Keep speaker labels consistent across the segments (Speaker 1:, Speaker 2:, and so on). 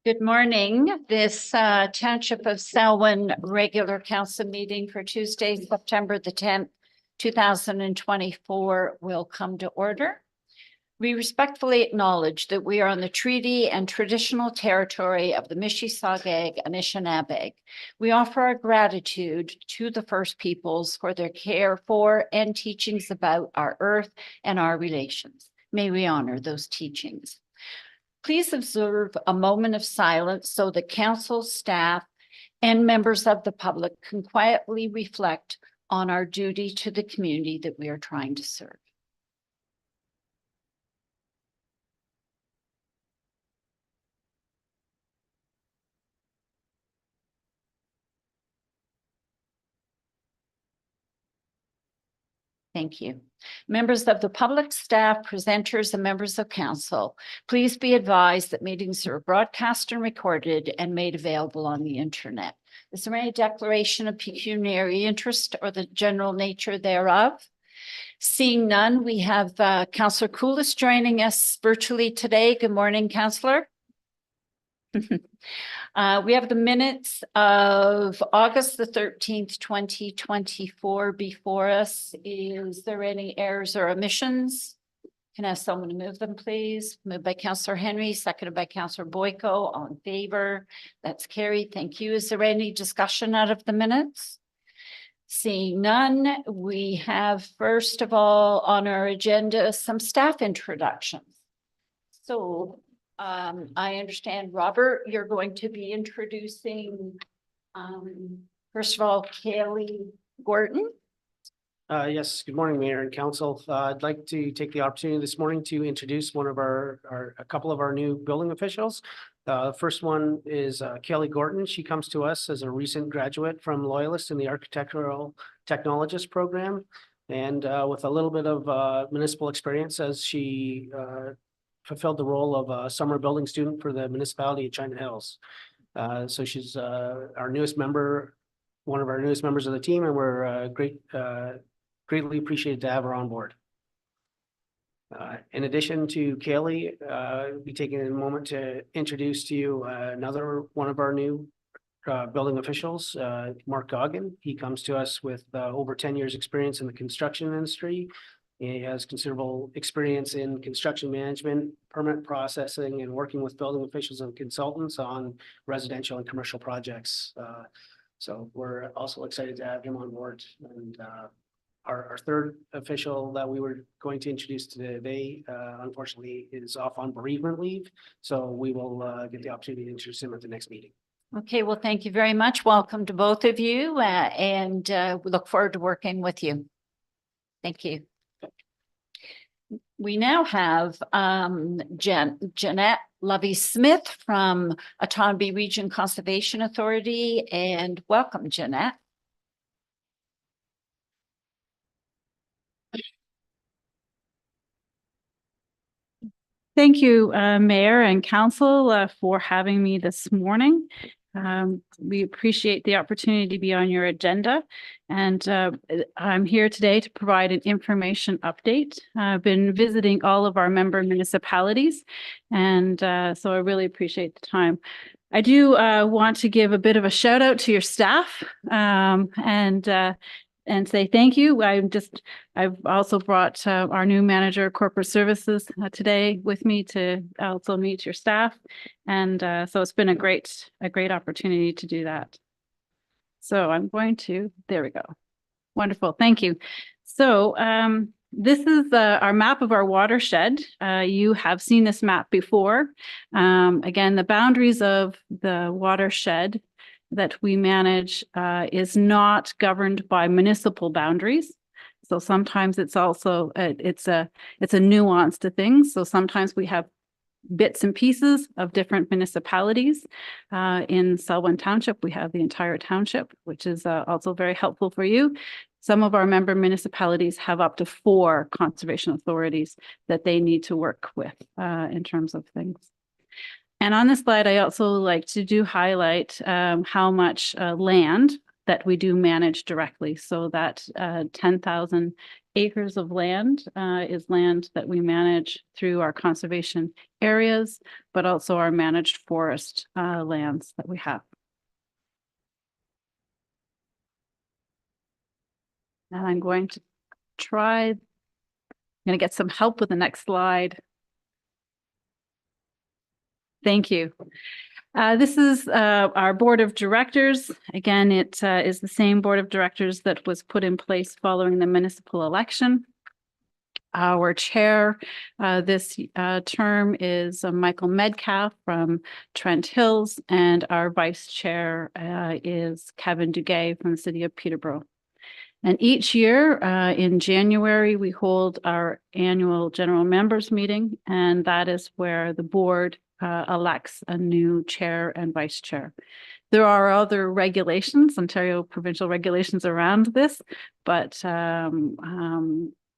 Speaker 1: Good morning. This Township of Selwyn regular council meeting for Tuesday, September the 10th, 2024 will come to order. We respectfully acknowledge that we are on the treaty and traditional territory of the Mississauga and Anishinaabe. We offer our gratitude to the First Peoples for their care for and teachings about our earth and our relations. May we honor those teachings. Please observe a moment of silence so the council, staff, and members of the public can quietly reflect on our duty to the community that we are trying to serve. Thank you. Members of the public, staff, presenters, and members of council, please be advised that meetings are broadcast and recorded and made available on the internet. Is there any declaration of pecuniary interest or the general nature thereof? Seeing none, we have Councillor Koulis joining us virtually today. Good morning, Councillor. We have the minutes of August the 13th, 2024 before us. Is there any errors or omissions? Can I have someone to move them, please? Moved by Councillor Henry, seconded by Councillor Boyko. All in favor? That's carried. Thank you. Is there any discussion out of the minutes? Seeing none, we have first of all on our agenda some staff introductions. So I understand, Robert, you're going to be introducing, first of all, Kaylee Gordon.
Speaker 2: Yes, good morning, Mayor and Council. I'd like to take the opportunity this morning to introduce one of a couple of our new building officials. The first one is Kaylee Gordon. She comes to us as a recent graduate from Loyalist in the Architectural Technologist program, and with a little bit of municipal experience as she fulfilled the role of a summer building student for the municipality of China Hills. So she's our newest member, one of our newest members of the team, and we're greatly appreciated to have her on board. In addition to Kaylee, I'll be taking a moment to introduce to you another one of our new building officials, Mark Goggin. He comes to us with over 10 years experience in the construction industry. He has considerable experience in construction management, permit processing, and working with building officials and consultants on residential and commercial projects. So we're also excited to have him on board. And our third official that we were going to introduce today, unfortunately, is off on bereavement leave. So we will get the opportunity to introduce him at the next meeting.
Speaker 1: Okay, well, thank you very much. Welcome to both of you, and we look forward to working with you. Thank you. We now have Jeanette Lovey-Smith from Otonabee Region Conservation Authority, and welcome, Jeanette.
Speaker 3: Thank you, Mayor and Council, for having me this morning. We appreciate the opportunity to be on your agenda, and I'm here today to provide an information update. I've been visiting all of our member municipalities, and so I really appreciate the time. I do want to give a bit of a shout out to your staff and say thank you. I've also brought our new manager of corporate services today with me to also meet your staff. And so it's been a great opportunity to do that. So I'm going to, there we go. Wonderful, thank you. So this is our map of our watershed. You have seen this map before. Again, the boundaries of the watershed that we manage is not governed by municipal boundaries. So sometimes it's also, it's a nuance to things. So sometimes we have bits and pieces of different municipalities. In Selwyn Township, we have the entire township, which is also very helpful for you. Some of our member municipalities have up to 4 conservation authorities that they need to work with in terms of things. And on this slide, I also like to highlight how much land that we do manage directly. So that 10,000 acres of land is land that we manage through our conservation areas, but also our managed forest lands that we have. And I'm going to get some help with the next slide. Thank you. This is our board of directors. Again, it is the same board of directors that was put in place following the municipal election. Our chair this term is Michael Metcalf from Trent Hills, and our vice chair is Kevin Duguay from the city of Peterborough. And each year in January, we hold our annual general members meeting, and that is where the board elects a new chair and vice chair. There are other regulations, Ontario provincial regulations around this, but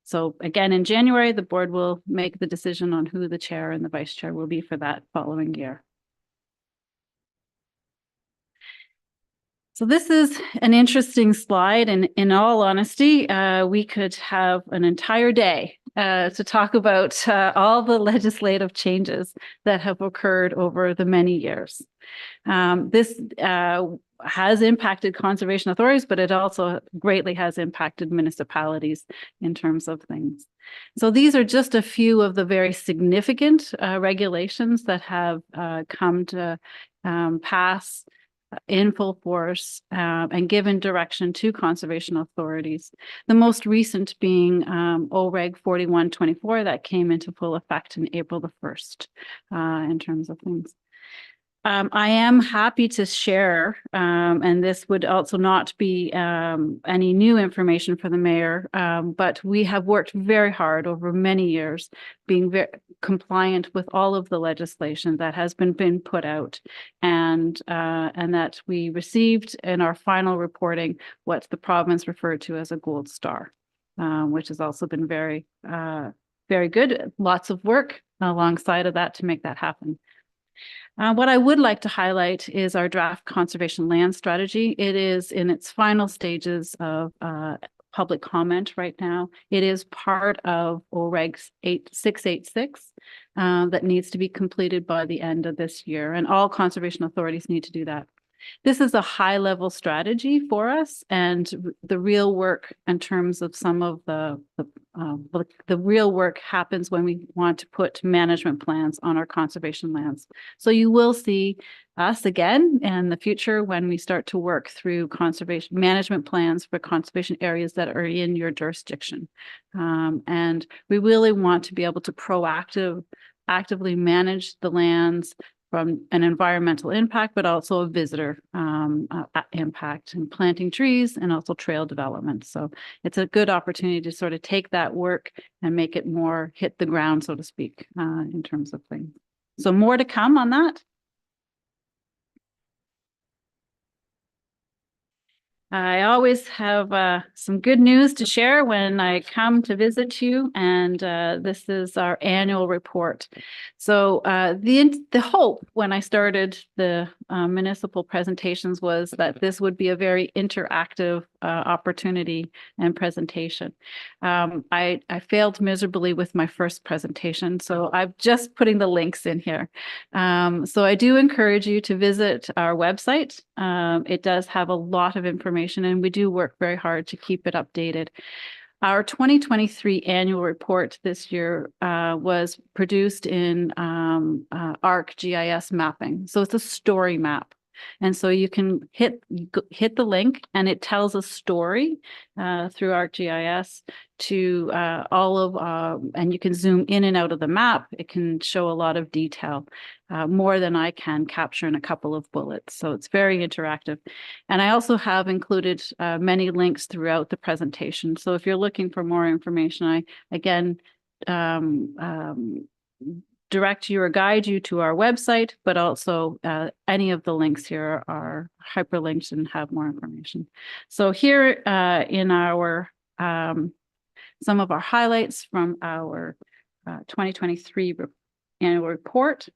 Speaker 3: so again, in January, the board will make the decision on who the chair and the vice chair will be for that following year. So this is an interesting slide, and in all honesty, we could have an entire day to talk about all the legislative changes that have occurred over the many years. This has impacted conservation authorities, but it also greatly has impacted municipalities in terms of things. So these are just a few of the very significant regulations that have come to pass in full force and given direction to conservation authorities. The most recent being OREG 4124 that came into full effect in April the 1st in terms of things. I am happy to share, and this would also not be any new information for the mayor, but we have worked very hard over many years being very compliant with all of the legislation that has been put out, and that we received in our final reporting what the province referred to as a gold star, which has also been very, very good. Lots of work alongside of that to make that happen. What I would like to highlight is our draft conservation land strategy. It is in its final stages of public comment right now. It is part of OREG 686 that needs to be completed by the end of this year, and all conservation authorities need to do that. This is a high-level strategy for us, and the real work in terms of some of the real work happens when we want to put management plans on our conservation lands. So you will see us again in the future when we start to work through conservation management plans for conservation areas that are in your jurisdiction. And we really want to be able to actively manage the lands from an environmental impact, but also a visitor impact, and planting trees and also trail development. So it's a good opportunity to sort of take that work and make it more hit the ground, so to speak, in terms of things. So more to come on that. I always have some good news to share when I come to visit you, and this is our annual report. So the hope when I started the municipal presentations was that this would be a very interactive opportunity and presentation. I failed miserably with my first presentation, so I'm just putting the links in here. So I do encourage you to visit our website. It does have a lot of information, and we do work very hard to keep it updated. Our 2023 annual report this year was produced in ArcGIS mapping. So it's a story map. And so you can hit the link, and it tells a story through ArcGIS to all of, and you can zoom in and out of the map. It can show a lot of detail, more than I can capture in a couple of bullets. So it's very interactive. And I also have included many links throughout the presentation. So if you're looking for more information, I again direct you or guide you to our website, but also any of the links here are hyperlinked and have more information. So here in our some of our highlights from our 2023 annual report.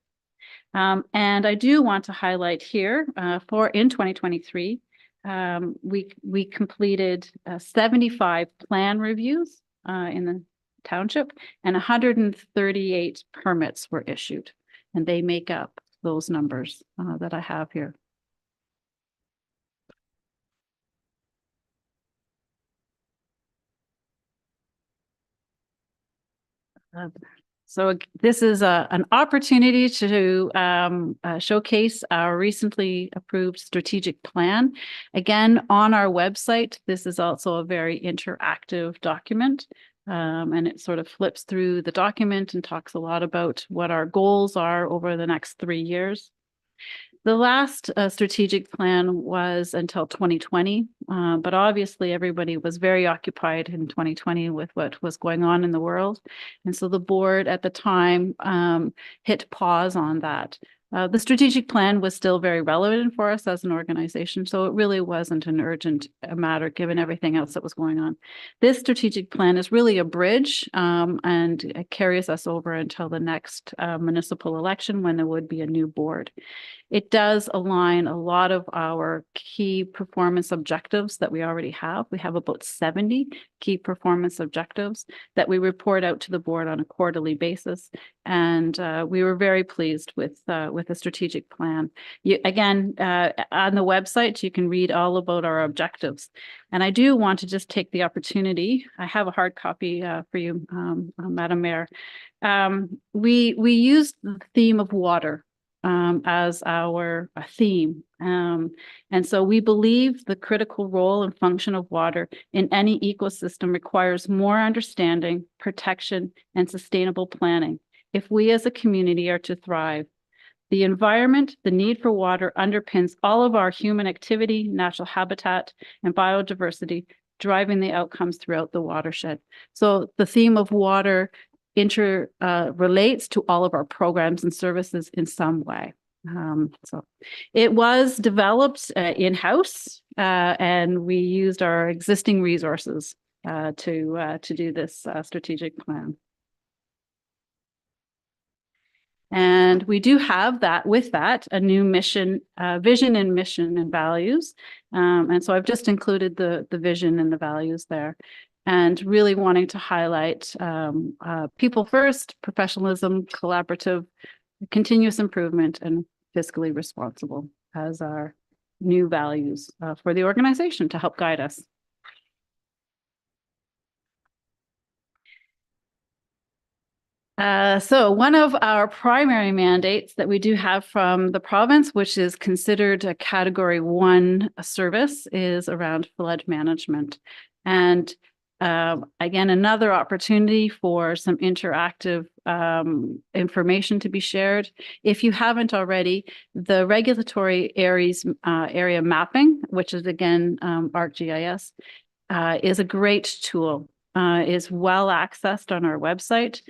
Speaker 3: And I do want to highlight here in 2023, we completed 75 plan reviews in the township, and 138 permits were issued, and they make up those numbers that I have here. So this is an opportunity to showcase our recently approved strategic plan. Again, on our website, this is also a very interactive document. And it sort of flips through the document and talks a lot about what our goals are over the next 3 years. The last strategic plan was until 2020, but obviously everybody was very occupied in 2020 with what was going on in the world. And so the board at the time hit pause on that. The strategic plan was still very relevant for us as an organization, so it really wasn't an urgent matter given everything else that was going on. This strategic plan is really a bridge and it carries us over until the next municipal election when there would be a new board. It does align a lot of our key performance objectives that we already have. We have about 70 key performance objectives that we report out to the board on a quarterly basis. And we were very pleased with the strategic plan. Again, on the website, you can read all about our objectives. And I do want to just take the opportunity. I have a hard copy for you, Madam Mayor. We used the theme of water as our theme. And so we believe the critical role and function of water in any ecosystem requires more understanding, protection, and sustainable planning if we as a community are to thrive. The environment, the need for water underpins all of our human activity, natural habitat, and biodiversity, driving the outcomes throughout the watershed. So the theme of water relates to all of our programs and services in some way. So it was developed in-house and we used our existing resources to do this strategic plan. And we do have that with that, a new mission, vision and mission and values. And so I've just included the vision and the values there. And really wanting to highlight people first, professionalism, collaborative, continuous improvement, and fiscally responsible as our new values for the organization to help guide us. So one of our primary mandates that we do have from the province, which is considered a Category 1 service, is around flood management. And again, another opportunity for some interactive information to be shared. If you haven't already, the regulatory areas area mapping, which is again ArcGIS, is a great tool. Is well accessed on our website.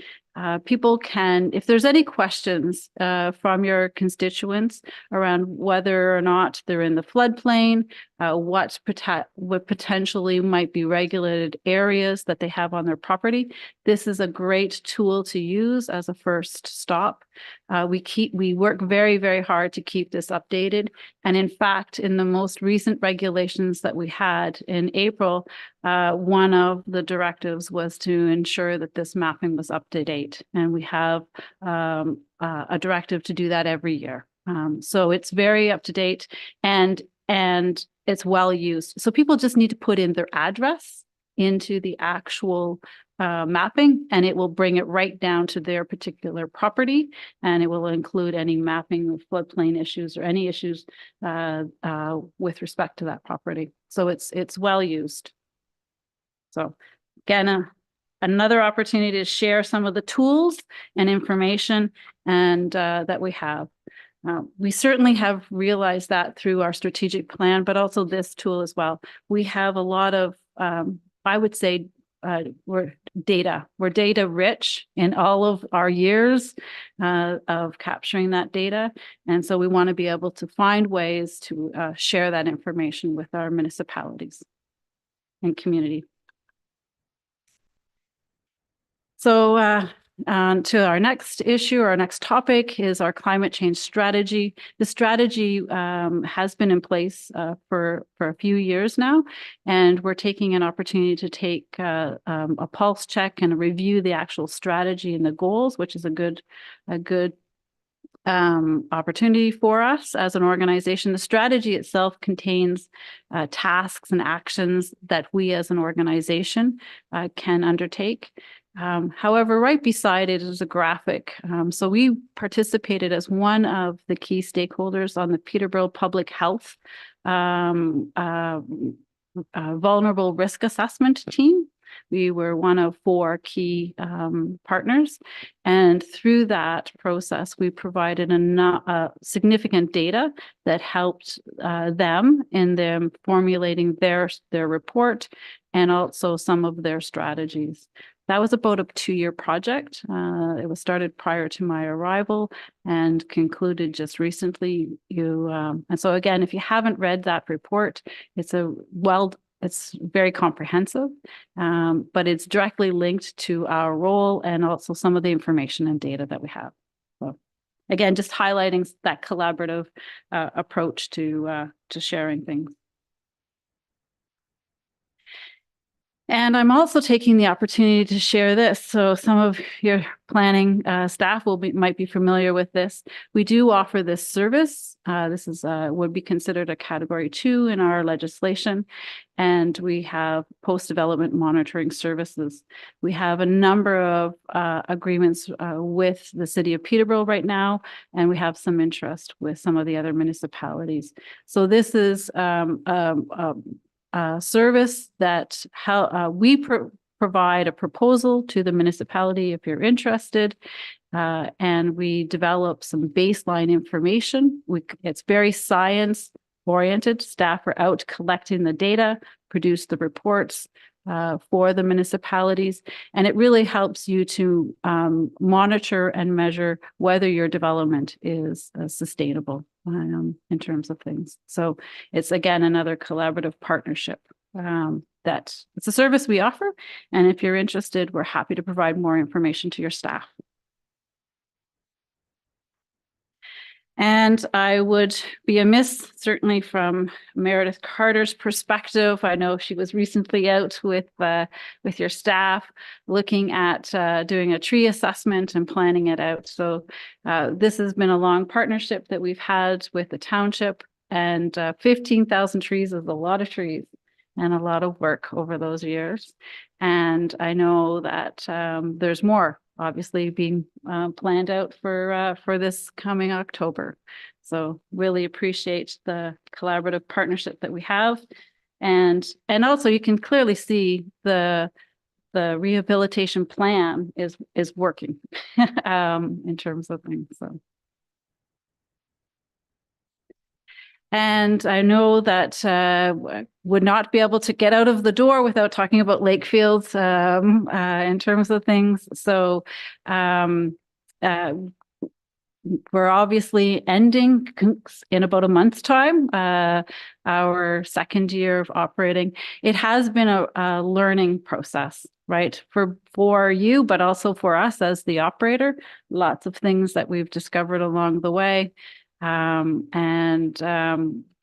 Speaker 3: People can, if there's any questions from your constituents around whether or not they're in the floodplain, what potentially might be regulated areas that they have on their property, this is a great tool to use as a first stop. We work very, very hard to keep this updated. And in fact, in the most recent regulations that we had in April, one of the directives was to ensure that this mapping was up to date. And we have a directive to do that every year. So it's very up to date and it's well used. So people just need to put in their address into the actual mapping, and it will bring it right down to their particular property, and it will include any mapping of floodplain issues or any issues with respect to that property. So it's well used. So again, another opportunity to share some of the tools and information and that we have. We certainly have realized that through our strategic plan, but also this tool as well. We have a lot of, I would say, we're data rich in all of our years of capturing that data. And so we want to be able to find ways to share that information with our municipalities and community. So to our next issue, our next topic is our climate change strategy. The strategy has been in place for a few years now, and we're taking an opportunity to take a pulse check and review the actual strategy and the goals, which is a good opportunity for us as an organization. The strategy itself contains tasks and actions that we as an organization can undertake. However, right beside it is a graphic. So we participated as one of the key stakeholders on the Peterborough Public Health vulnerable risk assessment team. We were one of 4 key partners, and through that process, we provided significant data that helped them in them formulating their report and also some of their strategies. That was about a 2-year project. It was started prior to my arrival and concluded just recently. And so again, if you haven't read that report, it's very comprehensive, but it's directly linked to our role and also some of the information and data that we have. So again, just highlighting that collaborative approach to sharing things. And I'm also taking the opportunity to share this. So some of your planning staff might be familiar with this. We do offer this service. This would be considered a Category 2 in our legislation. And we have post-development monitoring services. We have a number of agreements with the City of Peterborough right now, and we have some interest with some of the other municipalities. So this is service that we provide a proposal to the municipality if you're interested, and we develop some baseline information. It's very science oriented. Staff are out collecting the data, produce the reports for the municipalities, and it really helps you to monitor and measure whether your development is sustainable in terms of things. So it's, again, another collaborative partnership that it's a service we offer. And if you're interested, we're happy to provide more information to your staff. And I would be amiss, certainly from Meredith Carter's perspective. I know she was recently out with your staff looking at doing a tree assessment and planning it out. So this has been a long partnership that we've had with the township, and 15,000 trees is a lot of trees and a lot of work over those years. And I know that there's more obviously being planned out for this coming October. So really appreciate the collaborative partnership that we have. And also you can clearly see the rehabilitation plan is working in terms of things. So. And I know that would not be able to get out of the door without talking about Lakefields in terms of things. So we're obviously ending in about a month's time, our second year of operating. It has been a learning process, right? For you, but also for us as the operator. Lots of things that we've discovered along the way. And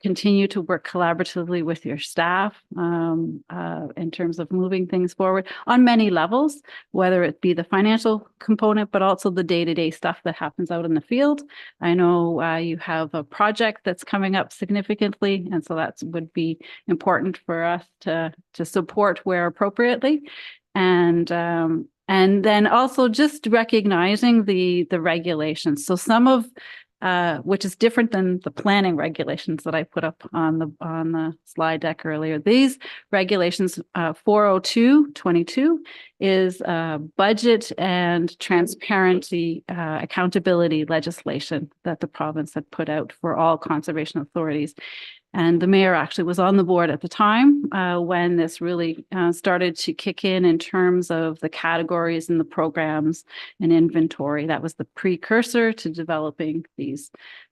Speaker 3: continue to work collaboratively with your staff in terms of moving things forward on many levels, whether it be the financial component, but also the day-to-day stuff that happens out in the field. I know you have a project that's coming up significantly, and so that would be important for us to support where appropriately. And then also just recognizing the regulations. So some of which is different than the planning regulations that I put up on the slide deck earlier. These regulations, 40222, is budget and transparency accountability legislation that the province had put out for all conservation authorities. And the mayor actually was on the board at the time when this really started to kick in terms of the categories and the programs and inventory. That was the precursor to developing these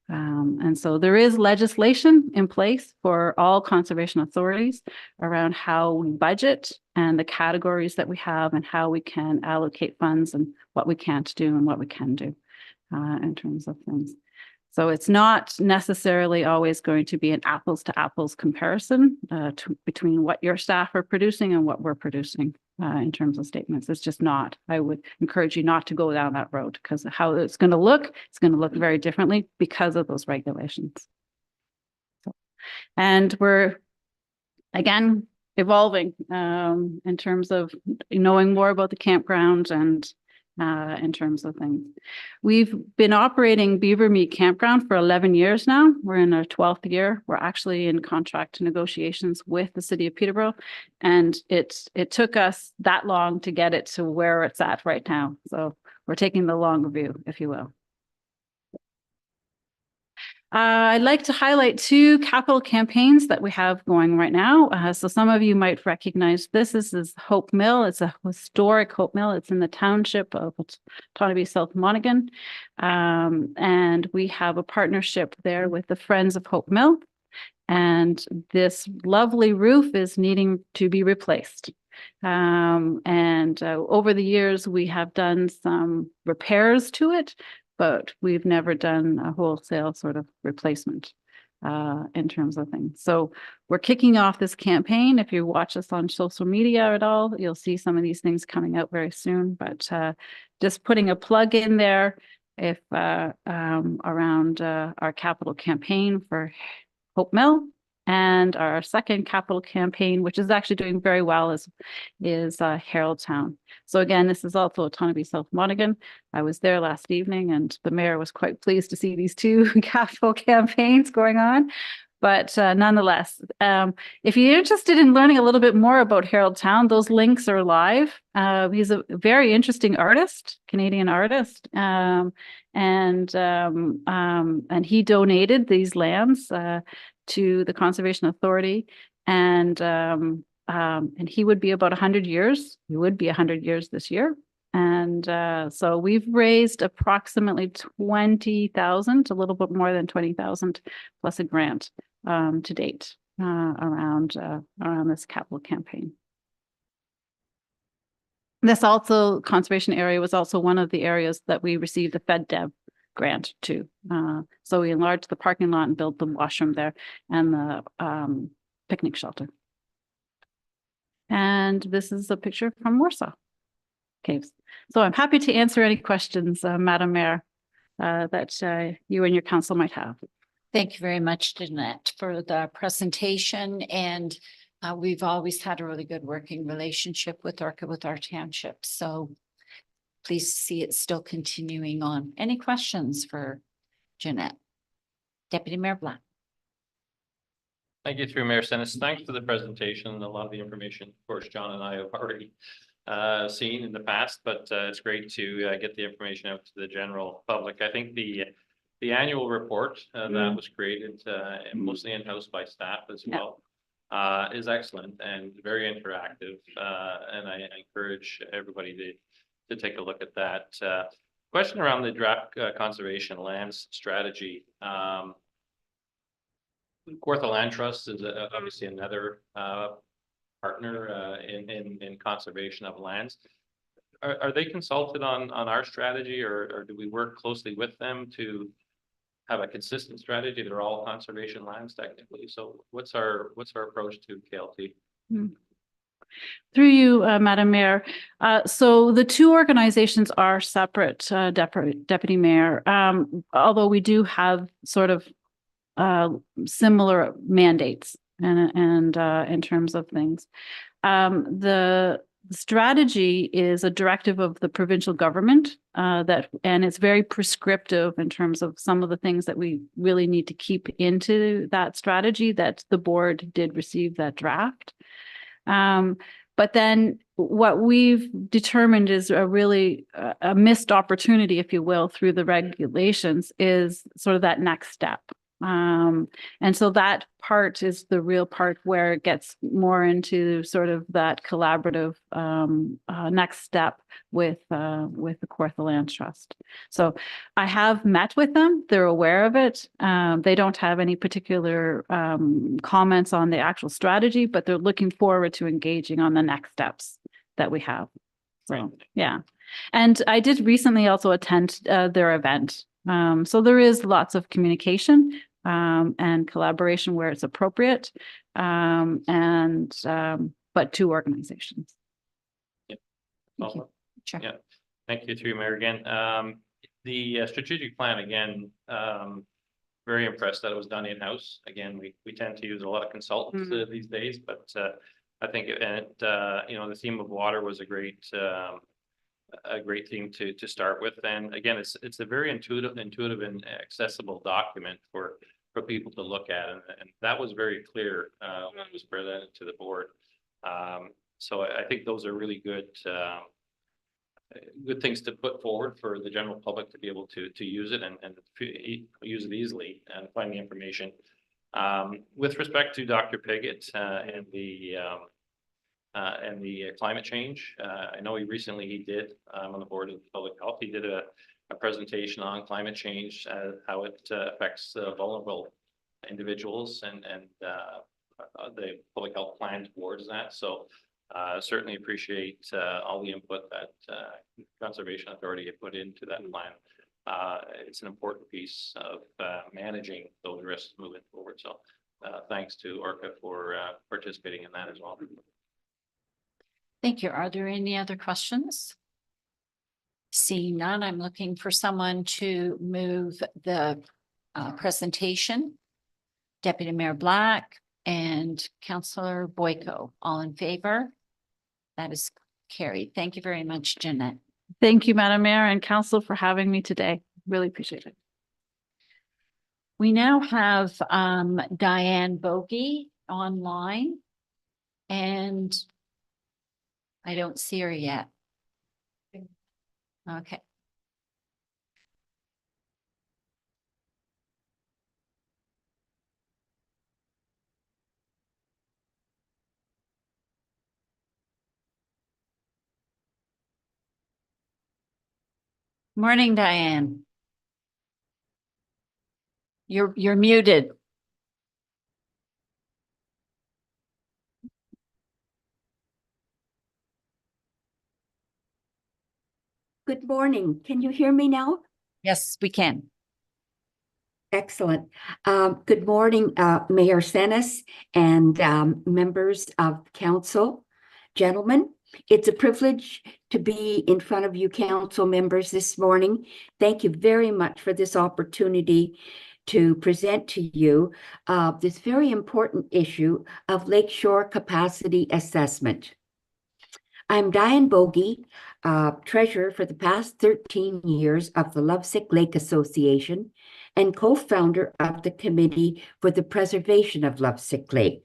Speaker 3: And so there is legislation in place for all conservation authorities around how we budget and the categories that we have and how we can allocate funds and what we can't do and what we can do in terms of things. So it's not necessarily always going to be an apples to apples comparison between what your staff are producing and what we're producing in terms of statements. It's just not. I would encourage you not to go down that road because how it's going to look very differently because of those regulations. And we're, again, evolving in terms of knowing more about the campground and in terms of things. We've been operating Beaver Meat Campground for 11 years now. We're in our 12th year. We're actually in contract negotiations with the city of Peterborough, and it took us that long to get it to where it's at right now. So we're taking the long view, if you will. I'd like to highlight 2 capital campaigns that we have going right now. So some of you might recognize this. This is Hope Mill. It's a historic Hope Mill. It's in the township of Otonabee South Monaghan. And we have a partnership there with the Friends of Hope Mill. And this lovely roof is needing to be replaced. Over the years, we have done some repairs to it, but we've never done a wholesale sort of replacement in terms of things. So we're kicking off this campaign. If you watch us on social media at all, you'll see some of these things coming out very soon, but just putting a plug in there if around our capital campaign for Hope Mill. And our second capital campaign, which is actually doing very well, is Haroldtown. So again, this is also Otonabee South Monaghan. I was there last evening and the mayor was quite pleased to see these 2 capital campaigns going on. But nonetheless, if you're interested in learning a little bit more about Haroldtown, those links are live. He's a very interesting artist, Canadian artist. And he donated these lands to the Conservation Authority, and he would be about 100 years. He would be 100 years this year. And so we've raised approximately 20,000, a little bit more than 20,000 plus a grant to date around this capital campaign. This also, conservation area was also one of the areas that we received the FedDev grant too. So we enlarged the parking lot and built the washroom there and the picnic shelter. And this is a picture from Warsaw Caves. So I'm happy to answer any questions, Madam Mayor, that you and your council might have.
Speaker 1: Thank you very much, Jeanette, for the presentation. And we've always had a really good working relationship with Orca, with our township. So pleased to see it still continuing on. Any questions for Jeanette? Deputy Mayor Black.
Speaker 4: Thank you, through Mayor Senes. Thanks for the presentation. A lot of the information, of course, John and I have already seen in the past, but it's great to get the information out to the general public. I think the annual report that was created and mostly in-house by staff as well is excellent and very interactive. And I encourage everybody to take a look at that. Question around the draft conservation lands strategy. Kawartha Land Trust is obviously another partner in conservation of lands. Are they consulted on our strategy, or do we work closely with them to have a consistent strategy? They're all conservation lands technically. So what's our approach to KLT?
Speaker 3: Through you, Madam Mayor. So the 2 organizations are separate, Deputy Mayor, although we do have sort of similar mandates and in terms of things. The strategy is a directive of the provincial government and it's very prescriptive in terms of some of the things that we really need to keep into that strategy, that the board did receive that draft. But then what we've determined is a really a missed opportunity, if you will, through the regulations is sort of that next step. And so that part is the real part where it gets more into sort of that collaborative next step with the Kawartha Land Trust. So I have met with them. They're aware of it. They don't have any particular comments on the actual strategy, but they're looking forward to engaging on the next steps that we have. So,
Speaker 4: Right.
Speaker 3: yeah. And I did recently also attend their event. So there is lots of communication and collaboration where it's appropriate, but two organizations.
Speaker 4: Yep.
Speaker 1: Thank you.
Speaker 4: Well,
Speaker 1: Sure.
Speaker 4: Yeah. Thank you through Mayor again. The strategic plan again, very impressed that it was done in-house. Again, we tend to use a lot of consultants these days, but I think the theme of water was a great theme to start with. And again, it's a very intuitive and accessible document for people to look at, and that was very clear when it was presented to the board. So I think those are really good things to put forward for the general public to be able to use it and use it easily and find the information. With respect to Dr. Pigott and the climate change, I know he did on the board of public health. He did a presentation on climate change, how it affects vulnerable individuals and the public health plan towards that. So certainly appreciate all the input that Conservation Authority had put into that plan. It's an important piece of managing those risks moving forward. So thanks to Orca for participating in that as well.
Speaker 1: Thank you. Are there any other questions? Seeing none, I'm looking for someone to move the presentation. Deputy Mayor Black and Councillor Boyko, all in favor? That is carried. Thank you very much, Jeanette.
Speaker 3: Thank you, Madam Mayor and Council, for having me today. Really appreciate it.
Speaker 1: We now have Diane Bogey online, and I don't see her yet. Okay. Morning, Diane. You're muted.
Speaker 5: Good morning. Can you hear me now?
Speaker 1: Yes, we can.
Speaker 5: Excellent. Good morning, Mayor Senes and members of council. Gentlemen, it's a privilege to be in front of you council members this morning. Thank you very much for this opportunity to present to you this very important issue of lakeshore capacity assessment. I'm Diane Bogey, treasurer for the past 13 years of the Lovesick Lake Association and co-founder of the Committee for the Preservation of Lovesick Lake.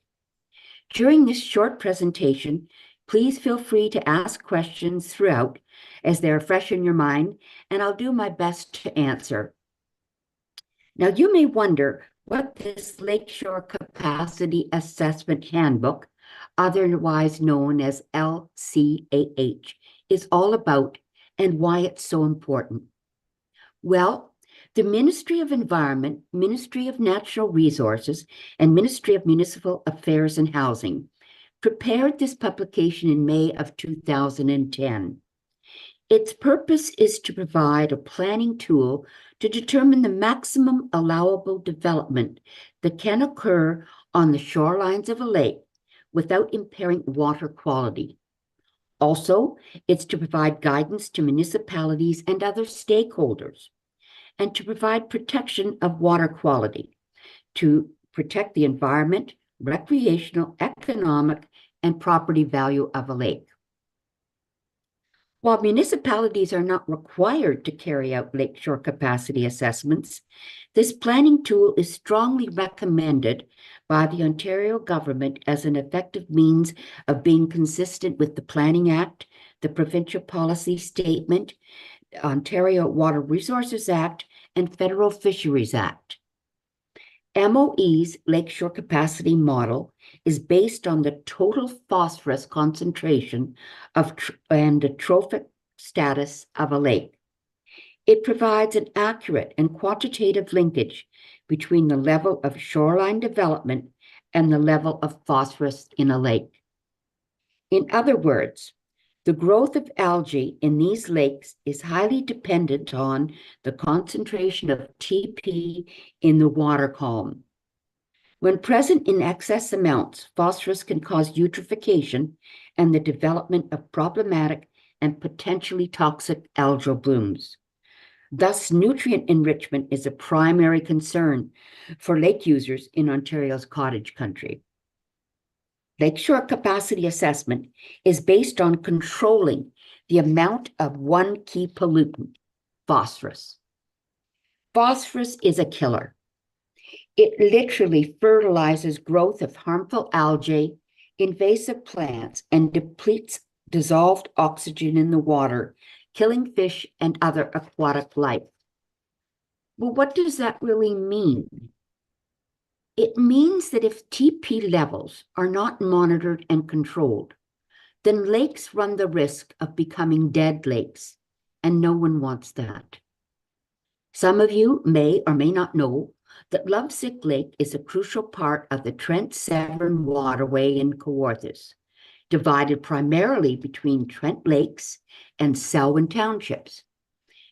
Speaker 5: During this short presentation, please feel free to ask questions throughout as they're fresh in your mind, and I'll do my best to answer. Now, you may wonder what this Lakeshore Capacity Assessment Handbook, otherwise known as LCAH, is all about and why it's so important. Well, the Ministry of Environment, Ministry of Natural Resources, and Ministry of Municipal Affairs and Housing prepared this publication in May of 2010. Its purpose is to provide a planning tool to determine the maximum allowable development that can occur on the shorelines of a lake without impairing water quality. Also, it's to provide guidance to municipalities and other stakeholders, and to provide protection of water quality, to protect the environment, recreational, economic, and property value of a lake. While municipalities are not required to carry out lakeshore capacity assessments, this planning tool is strongly recommended by the Ontario government as an effective means of being consistent with the Planning Act, the Provincial Policy Statement, Ontario Water Resources Act, and Federal Fisheries Act. MOE's lakeshore capacity model is based on the total phosphorus concentration and the trophic status of a lake. It provides an accurate and quantitative linkage between the level of shoreline development and the level of phosphorus in a lake. In other words, the growth of algae in these lakes is highly dependent on the concentration of TP in the water column. When present in excess amounts, phosphorus can cause eutrophication and the development of problematic and potentially toxic algal blooms. Thus, nutrient enrichment is a primary concern for lake users in Ontario's cottage country. Lakeshore capacity assessment is based on controlling the amount of one key pollutant, phosphorus. Phosphorus is a killer. It literally fertilizes growth of harmful algae, invasive plants, and depletes dissolved oxygen in the water, killing fish and other aquatic life. Well, what does that really mean? It means that if TP levels are not monitored and controlled, then lakes run the risk of becoming dead lakes, and no one wants that. Some of you may or may not know that Lovesick Lake is a crucial part of the Trent Severn Waterway in Kawarthas, divided primarily between Trent Lakes and Selwyn Townships,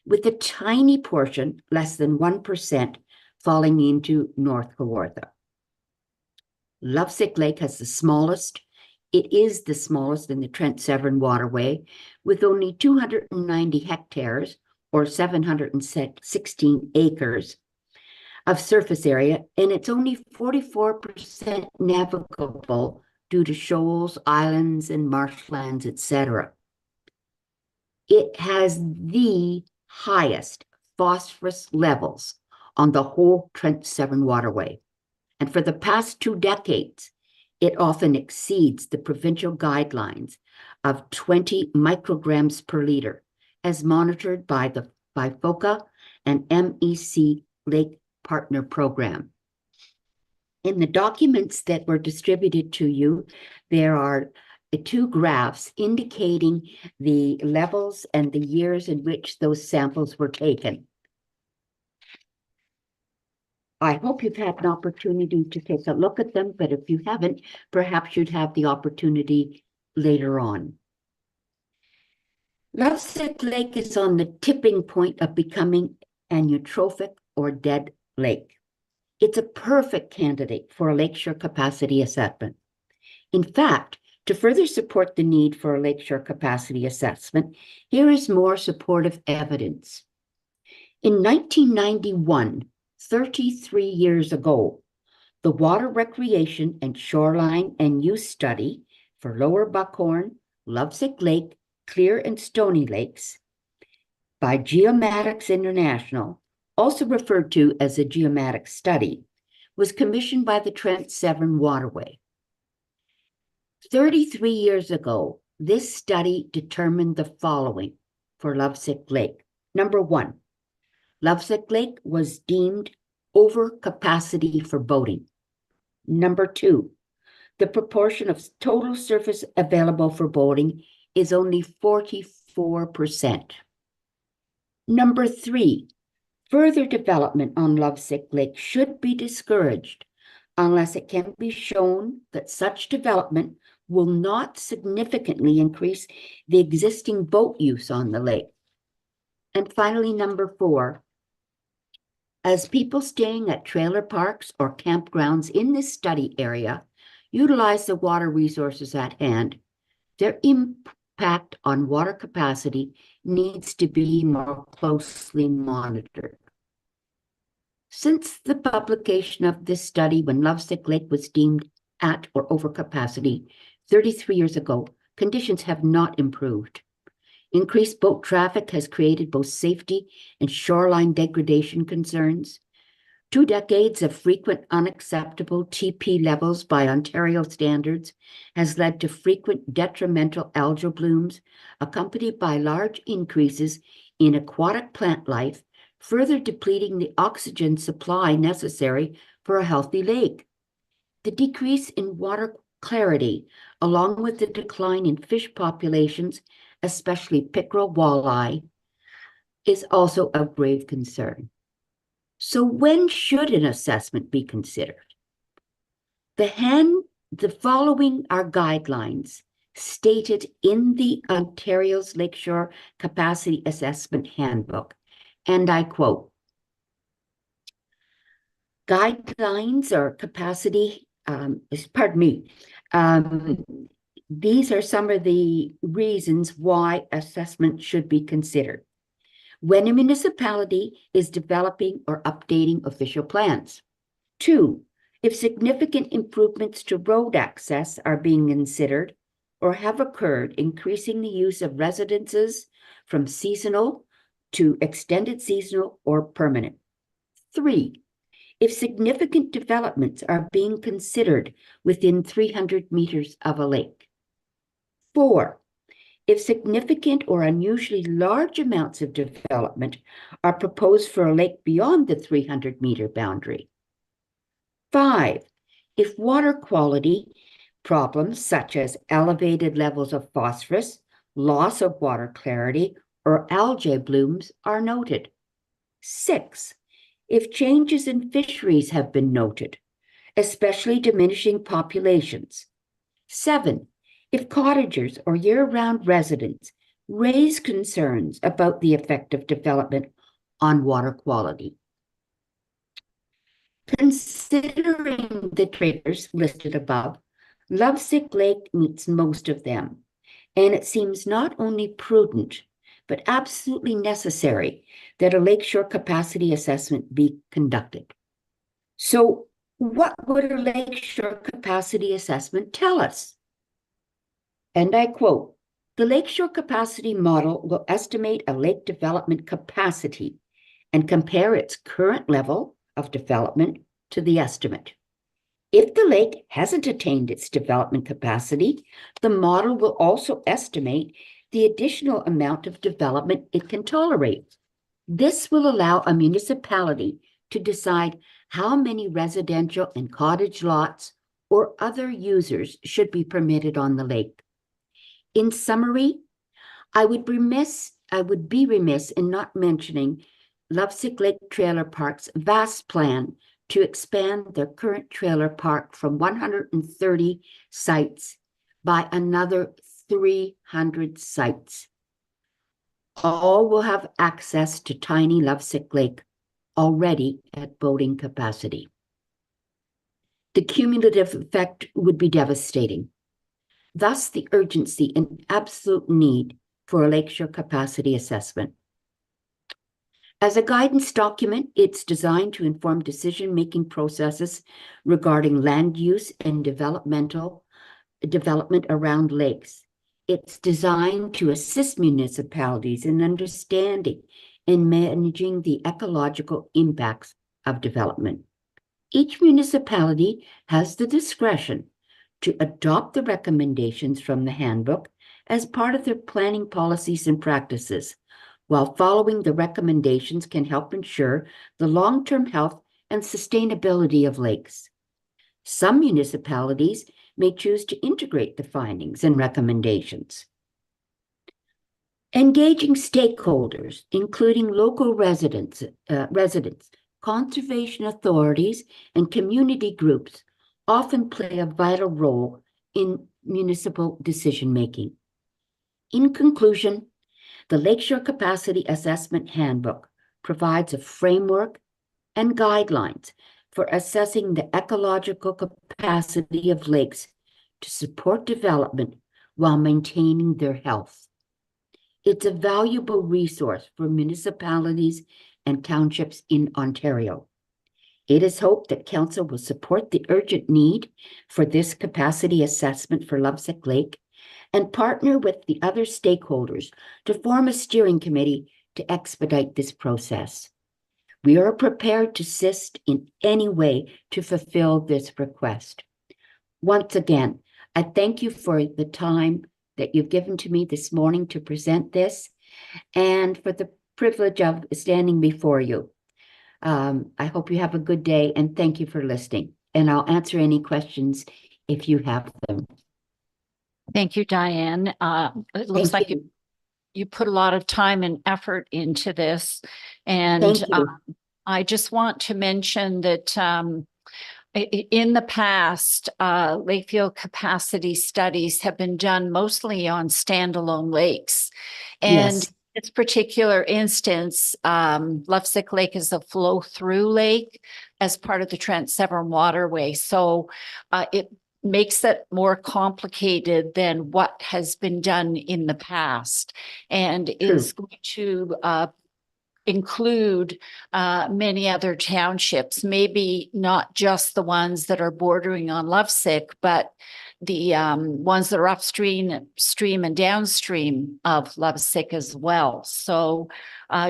Speaker 5: with a tiny portion, less than 1%, falling into North Kawartha. Lovesick Lake has the smallest. It is the smallest in the Trent Severn Waterway, with only 290 hectares, or 716 acres, of surface area, and it's only 44% navigable due to shoals, islands, and marshlands, etc. It has the highest phosphorus levels on the whole Trent Severn Waterway. And for the past 2 decades, it often exceeds the provincial guidelines of 20 micrograms per liter, as monitored by the FOCA and MEC Lake Partner Program. In the documents that were distributed to you, there are 2 graphs indicating the levels and the years in which those samples were taken. I hope you've had an opportunity to take a look at them, but if you haven't, perhaps you'd have the opportunity later on. Lovesick Lake is on the tipping point of becoming an eutrophic or dead lake. It's a perfect candidate for a lakeshore capacity assessment. In fact, to further support the need for a lakeshore capacity assessment, here is more supportive evidence. In 1991, 33 years ago, the Water Recreation and Shoreline and Use Study for Lower Buckhorn, Lovesick Lake, Clear and Stony Lakes by Geomatics International, also referred to as a geomatic study, was commissioned by the Trent Severn Waterway. 33 years ago, this study determined the following for Lovesick Lake. Number 1, Lovesick Lake was deemed over capacity for boating. Number 2, the proportion of total surface available for boating is only 44%. Number 3, further development on Lovesick Lake should be discouraged unless it can be shown that such development will not significantly increase the existing boat use on the lake. And finally, number 4, as people staying at trailer parks or campgrounds in this study area utilize the water resources at hand, their impact on water capacity needs to be more closely monitored. Since the publication of this study, when Lovesick Lake was deemed at or over capacity 33 years ago, conditions have not improved. Increased boat traffic has created both safety and shoreline degradation concerns. 2 decades of frequent unacceptable TP levels by Ontario standards has led to frequent detrimental algal blooms, accompanied by large increases in aquatic plant life, further depleting the oxygen supply necessary for a healthy lake. The decrease in water clarity, along with the decline in fish populations, especially pickerel walleye, is also of grave concern. So when should an assessment be considered? The following are guidelines stated in the Ontario's Lakeshore Capacity Assessment Handbook, and I quote, guidelines or capacity, these are some of the reasons why assessment should be considered. When a municipality is developing or updating official plans. 2, if significant improvements to road access are being considered or have occurred, increasing the use of residences from seasonal to extended seasonal or permanent. 3, if significant developments are being considered within 300 meters of a lake. 4, if significant or unusually large amounts of development are proposed for a lake beyond the 300-meter boundary. 5, if water quality problems such as elevated levels of phosphorus, loss of water clarity, or algae blooms are noted. 6, if changes in fisheries have been noted, especially diminishing populations. 7, if cottagers or year-round residents raise concerns about the effect of development on water quality. Considering the triggers listed above, Lovesick Lake meets most of them, and it seems not only prudent, but absolutely necessary that a lakeshore capacity assessment be conducted. So what would a lakeshore capacity assessment tell us? And I quote, the lakeshore capacity model will estimate a lake development capacity and compare its current level of development to the estimate. If the lake hasn't attained its development capacity, the model will also estimate the additional amount of development it can tolerate. This will allow a municipality to decide how many residential and cottage lots or other users should be permitted on the lake. In summary, I would be remiss in not mentioning Lovesick Lake Trailer Park's vast plan to expand their current trailer park from 130 sites by another 300 sites. All will have access to tiny Lovesick Lake, already at boating capacity. The cumulative effect would be devastating. Thus, the urgency and absolute need for a lakeshore capacity assessment. As a guidance document, it's designed to inform decision-making processes regarding land use and development around lakes. It's designed to assist municipalities in understanding and managing the ecological impacts of development. Each municipality has the discretion to adopt the recommendations from the handbook as part of their planning policies and practices, while following the recommendations can help ensure the long-term health and sustainability of lakes. Some municipalities may choose to integrate the findings and recommendations. Engaging stakeholders, including local residents, conservation authorities, and community groups, often play a vital role in municipal decision-making. In conclusion, the Lakeshore Capacity Assessment Handbook provides a framework and guidelines for assessing the ecological capacity of lakes to support development while maintaining their health. It's a valuable resource for municipalities and townships in Ontario. It is hoped that Council will support the urgent need for this capacity assessment for Lovesick Lake and partner with the other stakeholders to form a steering committee to expedite this process. We are prepared to assist in any way to fulfill this request. Once again, I thank you for the time that you've given to me this morning to present this and for the privilege of standing before you. I hope you have a good day and thank you for listening. And I'll answer any questions if you have them.
Speaker 1: Thank you, Diane. It looks
Speaker 5: Thank
Speaker 1: like you put a lot of time and effort into this. And
Speaker 5: Thank you.
Speaker 1: I just want to mention that in the past, Lakefield capacity studies have been done mostly on standalone lakes. And
Speaker 5: Yes.
Speaker 1: this particular instance, Lovesick Lake is a flow-through lake as part of the Trent Severn Waterway. So it makes it more complicated than what has been done in the past, and is going to include many other townships, maybe not just the ones that are bordering on Lovesick, but the ones that are upstream and downstream of Lovesick as well. So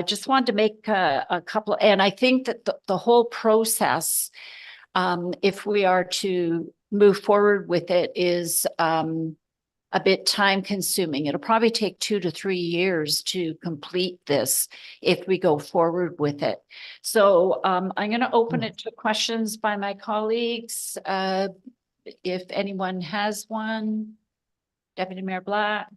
Speaker 1: just wanted to make a couple, and I think that the whole process, if we are to move forward with it, is a bit time consuming. It'll probably take 2 to 3 years to complete this if we go forward with it. So I'm going to open it to questions by my colleagues. If anyone has one. Deputy Mayor Black.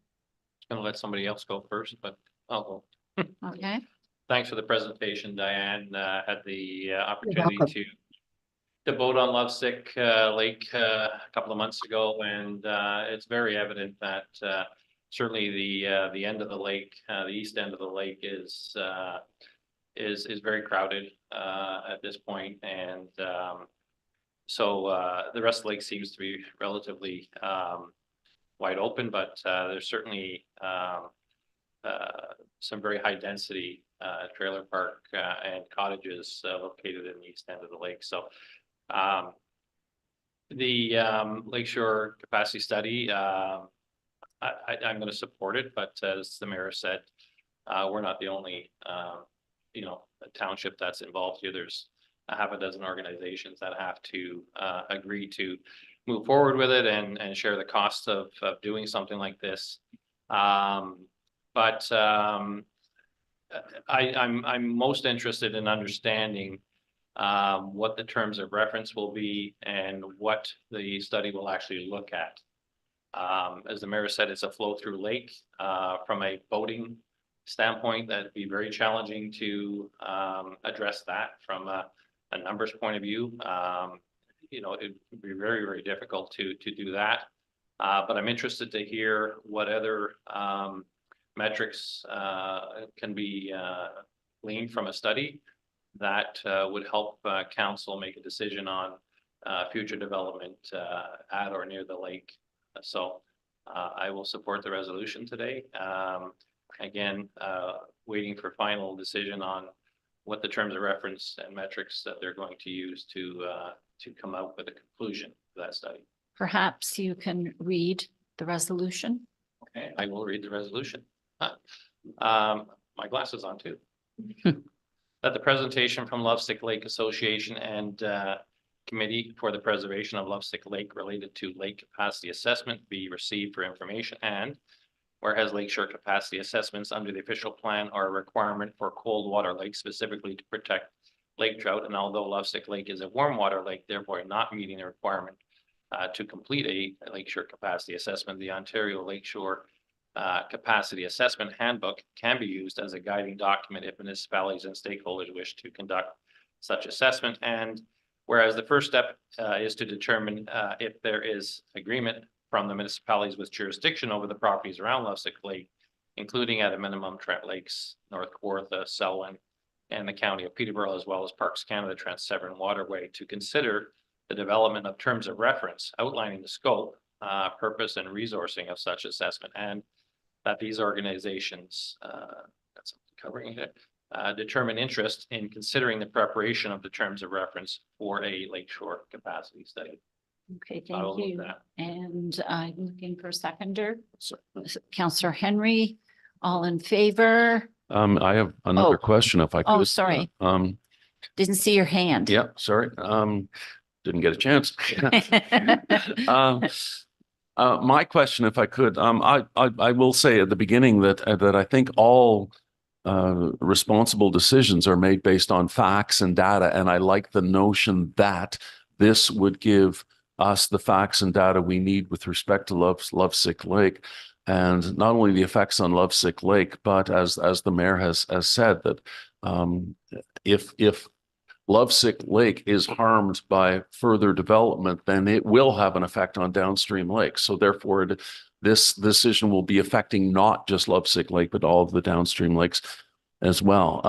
Speaker 4: Gonna let somebody else go first, but I'll go.
Speaker 1: Okay.
Speaker 4: Thanks for the presentation, Diane. Had the opportunity
Speaker 5: welcome.
Speaker 4: to vote on Lovesick Lake a couple of months ago, and it's very evident that certainly the end of the lake, the east end of the lake, is very crowded at this point, and so the rest of the lake seems to be relatively wide open, but there's certainly some very high density trailer park and cottages located in the east end of the lake. So the Lakeshore capacity study, I'm going to support it, but as the mayor said, we're not the only township that's involved here. There's a half a dozen organizations that have to agree to move forward with it and share the cost of doing something like this. But I'm most interested in understanding what the terms of reference will be and what the study will actually look at. As the mayor said, it's a flow-through lake. From a boating standpoint, that'd be very challenging to address that from a numbers point of view. It'd be very, very difficult to do that. But I'm interested to hear what other metrics can be gleaned from a study that would help council make a decision on future development at or near the lake. So I will support the resolution today. Again, waiting for final decision on what the terms of reference and metrics that they're going to use to come out with a conclusion of that study.
Speaker 1: Perhaps you can read the resolution.
Speaker 4: Okay, I will read the resolution. My glasses on too. That the presentation from Lovesick Lake Association and Committee for the Preservation of Lovesick Lake related to lake capacity assessment be received for information, and whereas lakeshore capacity assessments under the official plan are a requirement for cold water lakes specifically to protect lake trout, and although Lovesick Lake is a warm water lake, therefore not meeting the requirement to complete a lakeshore capacity assessment, the Ontario Lakeshore Capacity Assessment Handbook can be used as a guiding document if municipalities and stakeholders wish to conduct such assessment. And whereas the first step is to determine if there is agreement from the municipalities with jurisdiction over the properties around Lovesick Lake, including at a minimum Trent Lakes, North Kawartha, Selwyn, and the County of Peterborough, as well as Parks Canada, Trent Severn Waterway, to consider the development of terms of reference outlining the scope, purpose, and resourcing of such assessment, and that these organizations, that's covering it, determine interest in considering the preparation of the terms of reference for a lakeshore capacity study.
Speaker 1: Okay,
Speaker 4: I will
Speaker 1: thank
Speaker 4: move
Speaker 1: you.
Speaker 4: that.
Speaker 1: And I'm looking for a seconder. Councillor Henry, all in favor?
Speaker 6: I have another
Speaker 1: Oh.
Speaker 6: question if I could.
Speaker 1: Oh, sorry. Didn't see your hand.
Speaker 6: Yeah, sorry. Didn't get a chance. My question, if I could, I will say at the beginning that I think all responsible decisions are made based on facts and data. And I like the notion that this would give us the facts and data we need with respect to Lovesick Lake. And not only the effects on Lovesick Lake, but as the mayor has said, that if Lovesick Lake is harmed by further development, then it will have an effect on downstream lakes. So therefore, this decision will be affecting not just Lovesick Lake, but all of the downstream lakes as well.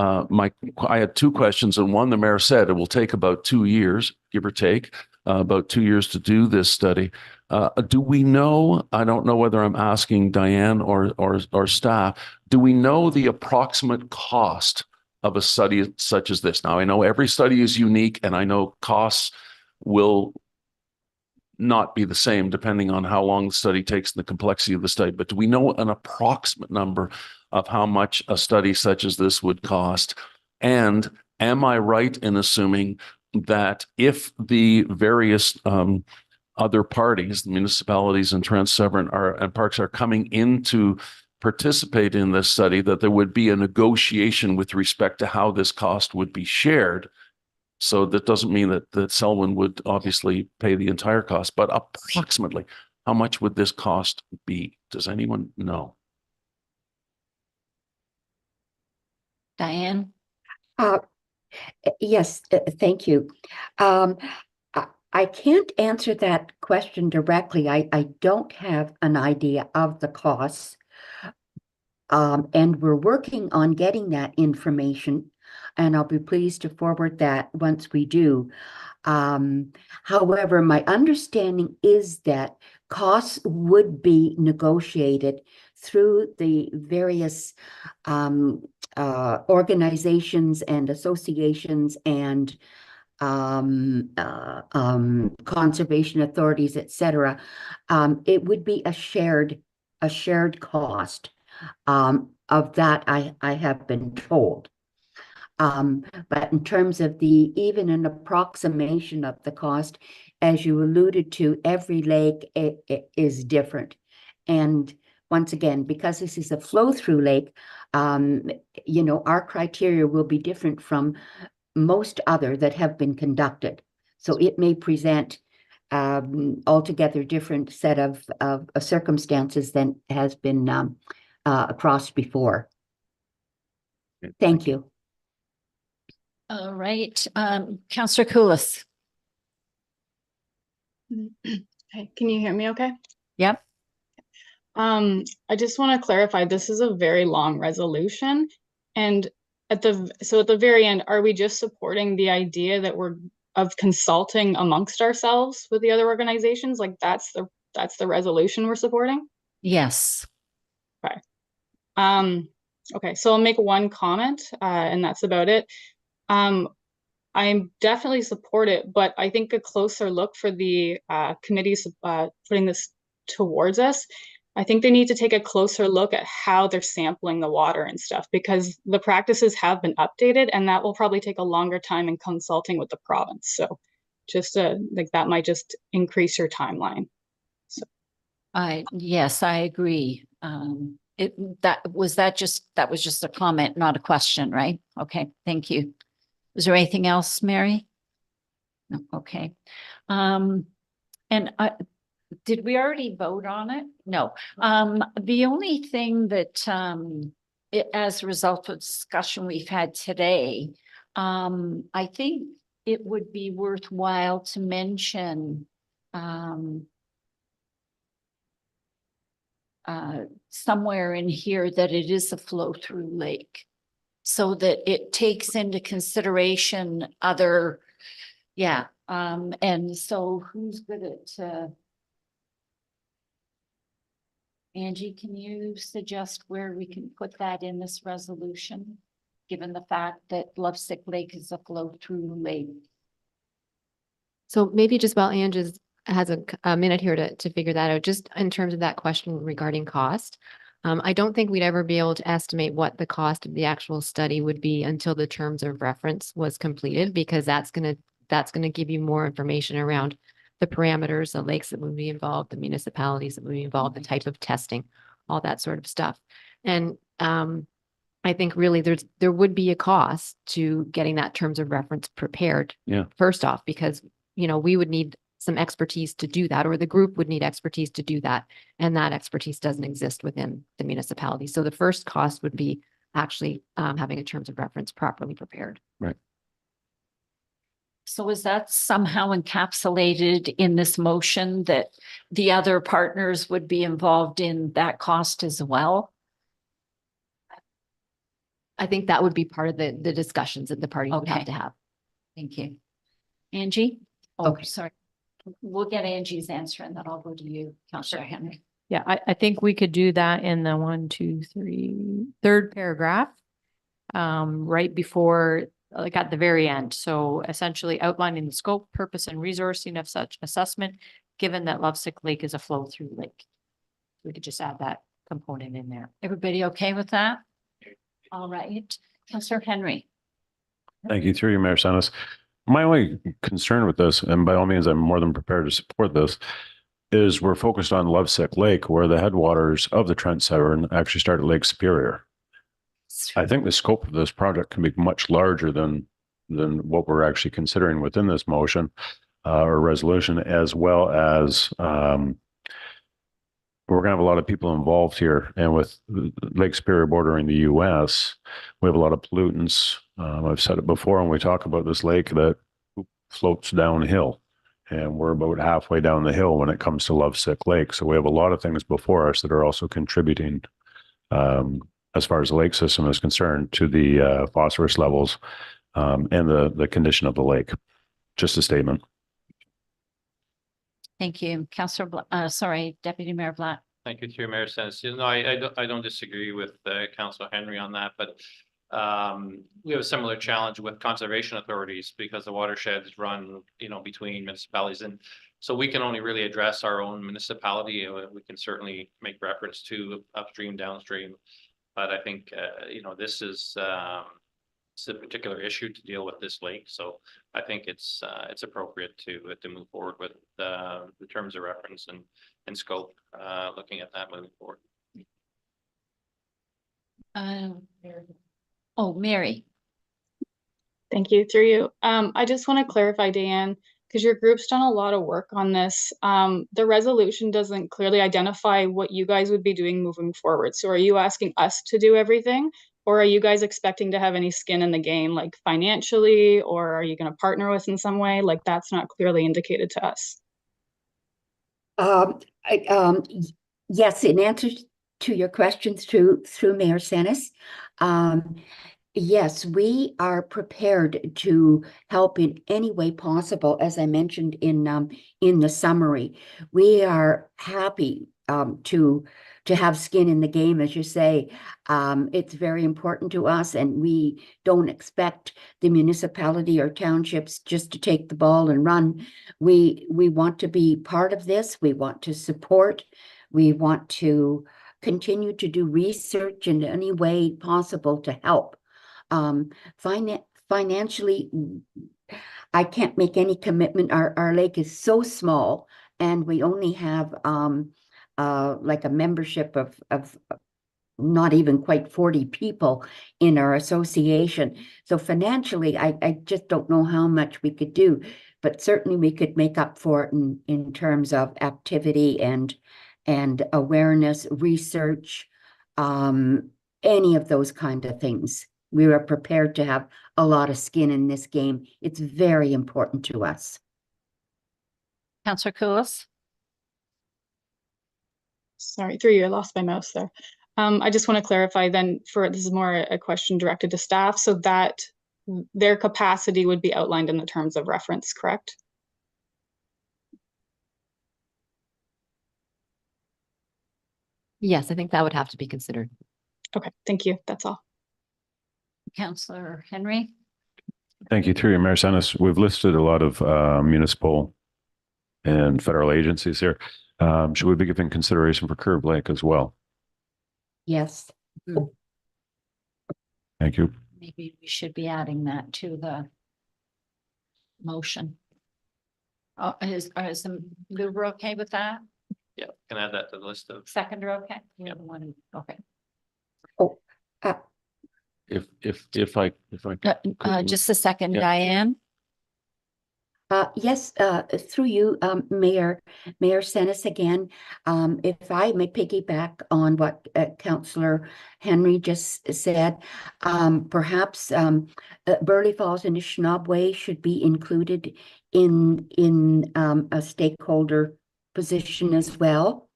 Speaker 6: I had two questions, and one, the mayor said it will take about 2 years, give or take, about 2 years to do this study. Do we know, I don't know whether I'm asking Diane or staff, do we know the approximate cost of a study such as this? Now, I know every study is unique, and I know costs will not be the same depending on how long the study takes and the complexity of the study, but do we know an approximate number of how much a study such as this would cost? And am I right in assuming that if the various other parties, the municipalities and Trans Severn and Parks are coming in to participate in this study, that there would be a negotiation with respect to how this cost would be shared? So that doesn't mean that Selwyn would obviously pay the entire cost, but approximately how much would this cost be? Does anyone know?
Speaker 1: Diane?
Speaker 5: Yes, thank you. I can't answer that question directly. I don't have an idea of the costs. And we're working on getting that information, and I'll be pleased to forward that once we do. However, my understanding is that costs would be negotiated through the various organizations and associations and conservation authorities, etc. It would be a shared cost. Of that, I have been told. But in terms of even an approximation of the cost, as you alluded to, every lake is different. And once again, because this is a flow-through lake, our criteria will be different from most other that have been conducted. So it may present altogether different set of circumstances than has been across before. Thank you.
Speaker 1: All right, Councillor Koulis.
Speaker 7: Okay, can you hear me okay?
Speaker 1: Yep.
Speaker 7: I just want to clarify, this is a very long resolution, and at the very end, are we just supporting the idea that we're of consulting amongst ourselves with the other organizations? Like that's the resolution we're supporting?
Speaker 1: Yes.
Speaker 7: Okay. Okay, so I'll make one comment, and that's about it. I definitely support it, but I think a closer look for the committees putting this towards us, I think they need to take a closer look at how they're sampling the water and stuff, because the practices have been updated, and that will probably take a longer time in consulting with the province. So just like that might just increase your timeline. So
Speaker 1: Yes, I agree. That was just a comment, not a question, right? Okay, thank you. Was there anything else, Mary? No, okay. And did we already vote on it? No. The only thing that as a result of discussion we've had today, I think it would be worthwhile to mention somewhere in here that it is a flow-through lake, so that it takes into consideration other, and so who's good at Angie, can you suggest where we can put that in this resolution, given the fact that Lovesick Lake is a flow-through lake?
Speaker 8: So maybe just while Ange has a minute here to figure that out, just in terms of that question regarding cost. I don't think we'd ever be able to estimate what the cost of the actual study would be until the terms of reference was completed, because that's gonna give you more information around the parameters, the lakes that would be involved, the municipalities that would be involved, the type of testing, all that sort of stuff. And I think really there would be a cost to getting that terms of reference prepared.
Speaker 6: Yeah.
Speaker 8: First off, because, we would need some expertise to do that, or the group would need expertise to do that. And that expertise doesn't exist within the municipality. So the first cost would be actually having a terms of reference properly prepared.
Speaker 1: So is that somehow encapsulated in this motion that the other partners would be involved in that cost as well?
Speaker 8: I think that would be part of the discussions that the parties would have
Speaker 1: Okay.
Speaker 8: to have.
Speaker 1: Thank you. Angie? Oh,
Speaker 5: Okay.
Speaker 1: sorry. We'll get Angie's answer and then I'll go to you, Councillor Henry.
Speaker 9: Yeah, I think we could do that in the third paragraph. Right before, like at the very end. So essentially outlining the scope, purpose and resourcing of such assessment, given that Lovesick Lake is a flow through lake. We could just add that component in there.
Speaker 1: Everybody okay with that? All right. Councillor Henry?
Speaker 10: Thank you, through you, Mayor Sanis. My only concern with this, and by all means, I'm more than prepared to support this, is we're focused on Lovesick Lake, where the headwaters of the Trent Severn actually start at Lake Superior. I think the scope of this project can be much larger than what we're actually considering within this motion or resolution, as well as we're going to have a lot of people involved here. And with Lake Superior bordering the US, we have a lot of pollutants. I've said it before when we talk about this lake that floats downhill. And we're about halfway down the hill when it comes to Lovesick Lake. So we have a lot of things before us that are also contributing, as far as the lake system is concerned, to the phosphorus levels and the condition of the lake. Just a statement.
Speaker 1: Thank you. Deputy Mayor Black.
Speaker 4: Thank you, through Mayor Sennis. I don't disagree with Councillor Henry on that, but we have a similar challenge with conservation authorities because the watersheds run, between municipalities. And so we can only really address our own municipality. We can certainly make reference to upstream, downstream. But I think, this is it's a particular issue to deal with this lake. So I think it's appropriate to move forward with the terms of reference and scope, looking at that moving forward.
Speaker 1: Mary.
Speaker 7: Thank you, through you. I just want to clarify, Diane, because your group's done a lot of work on this. The resolution doesn't clearly identify what you guys would be doing moving forward. So are you asking us to do everything? Or are you guys expecting to have any skin in the game, like financially, or are you going to partner with in some way? Like that's not clearly indicated to us.
Speaker 5: Yes, in answer to your questions through Mayor Sanis, yes, we are prepared to help in any way possible. As I mentioned in the summary, we are happy to have skin in the game, as you say. It's very important to us, and we don't expect the municipality or townships just to take the ball and run. We want to be part of this. We want to support. We want to continue to do research in any way possible to help. Financially, I can't make any commitment. Our lake is so small, and we only have like a membership of not even quite 40 people in our association. So financially, I just don't know how much we could do, but certainly we could make up for it in terms of activity and awareness, research, any of those kind of things. We are prepared to have a lot of skin in this game. It's very important to us.
Speaker 1: Councillor Koulis.
Speaker 7: Sorry, through you, I lost my mouse there. I just want to clarify then, this is more a question directed to staff, so that their capacity would be outlined in the terms of reference, correct?
Speaker 8: Yes, I think that would have to be considered.
Speaker 7: Okay, thank you. That's all.
Speaker 1: Councillor Henry.
Speaker 10: Thank you, through you, Mayor Sanis. We've listed a lot of municipal and federal agencies here. Should we be giving consideration for Curve Lake as well?
Speaker 5: Yes.
Speaker 10: Thank you.
Speaker 1: Maybe we should be adding that to the motion. Is the mover okay with that?
Speaker 4: Yeah, can add that to the list of.
Speaker 1: Seconder okay?
Speaker 4: Yep.
Speaker 1: Okay.
Speaker 6: if I could-
Speaker 1: Just a second,
Speaker 6: Yeah.
Speaker 1: Diane.
Speaker 5: Yes, through you, Mayor Senes again. If I may piggyback on what Councillor Henry just said, perhaps Burley Falls and Anishinaabe should be included in a stakeholder position as well.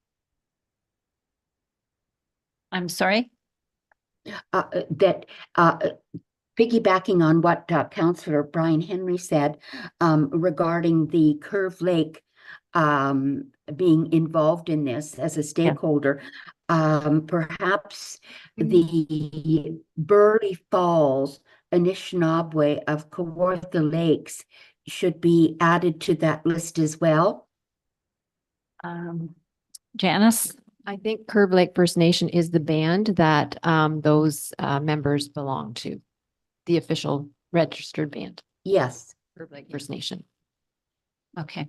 Speaker 1: I'm sorry.
Speaker 5: That piggybacking on what Councillor Brian Henry said regarding the Curve Lake being involved in this as a stakeholder, perhaps the Burley Falls, Anishinaabe of Kawartha Lakes should be added to that list as well.
Speaker 1: Janice?
Speaker 8: I think Curve Lake First Nation is the band that those members belong to, the official registered band,
Speaker 5: Yes.
Speaker 8: Curve Lake First Nation.
Speaker 1: Okay.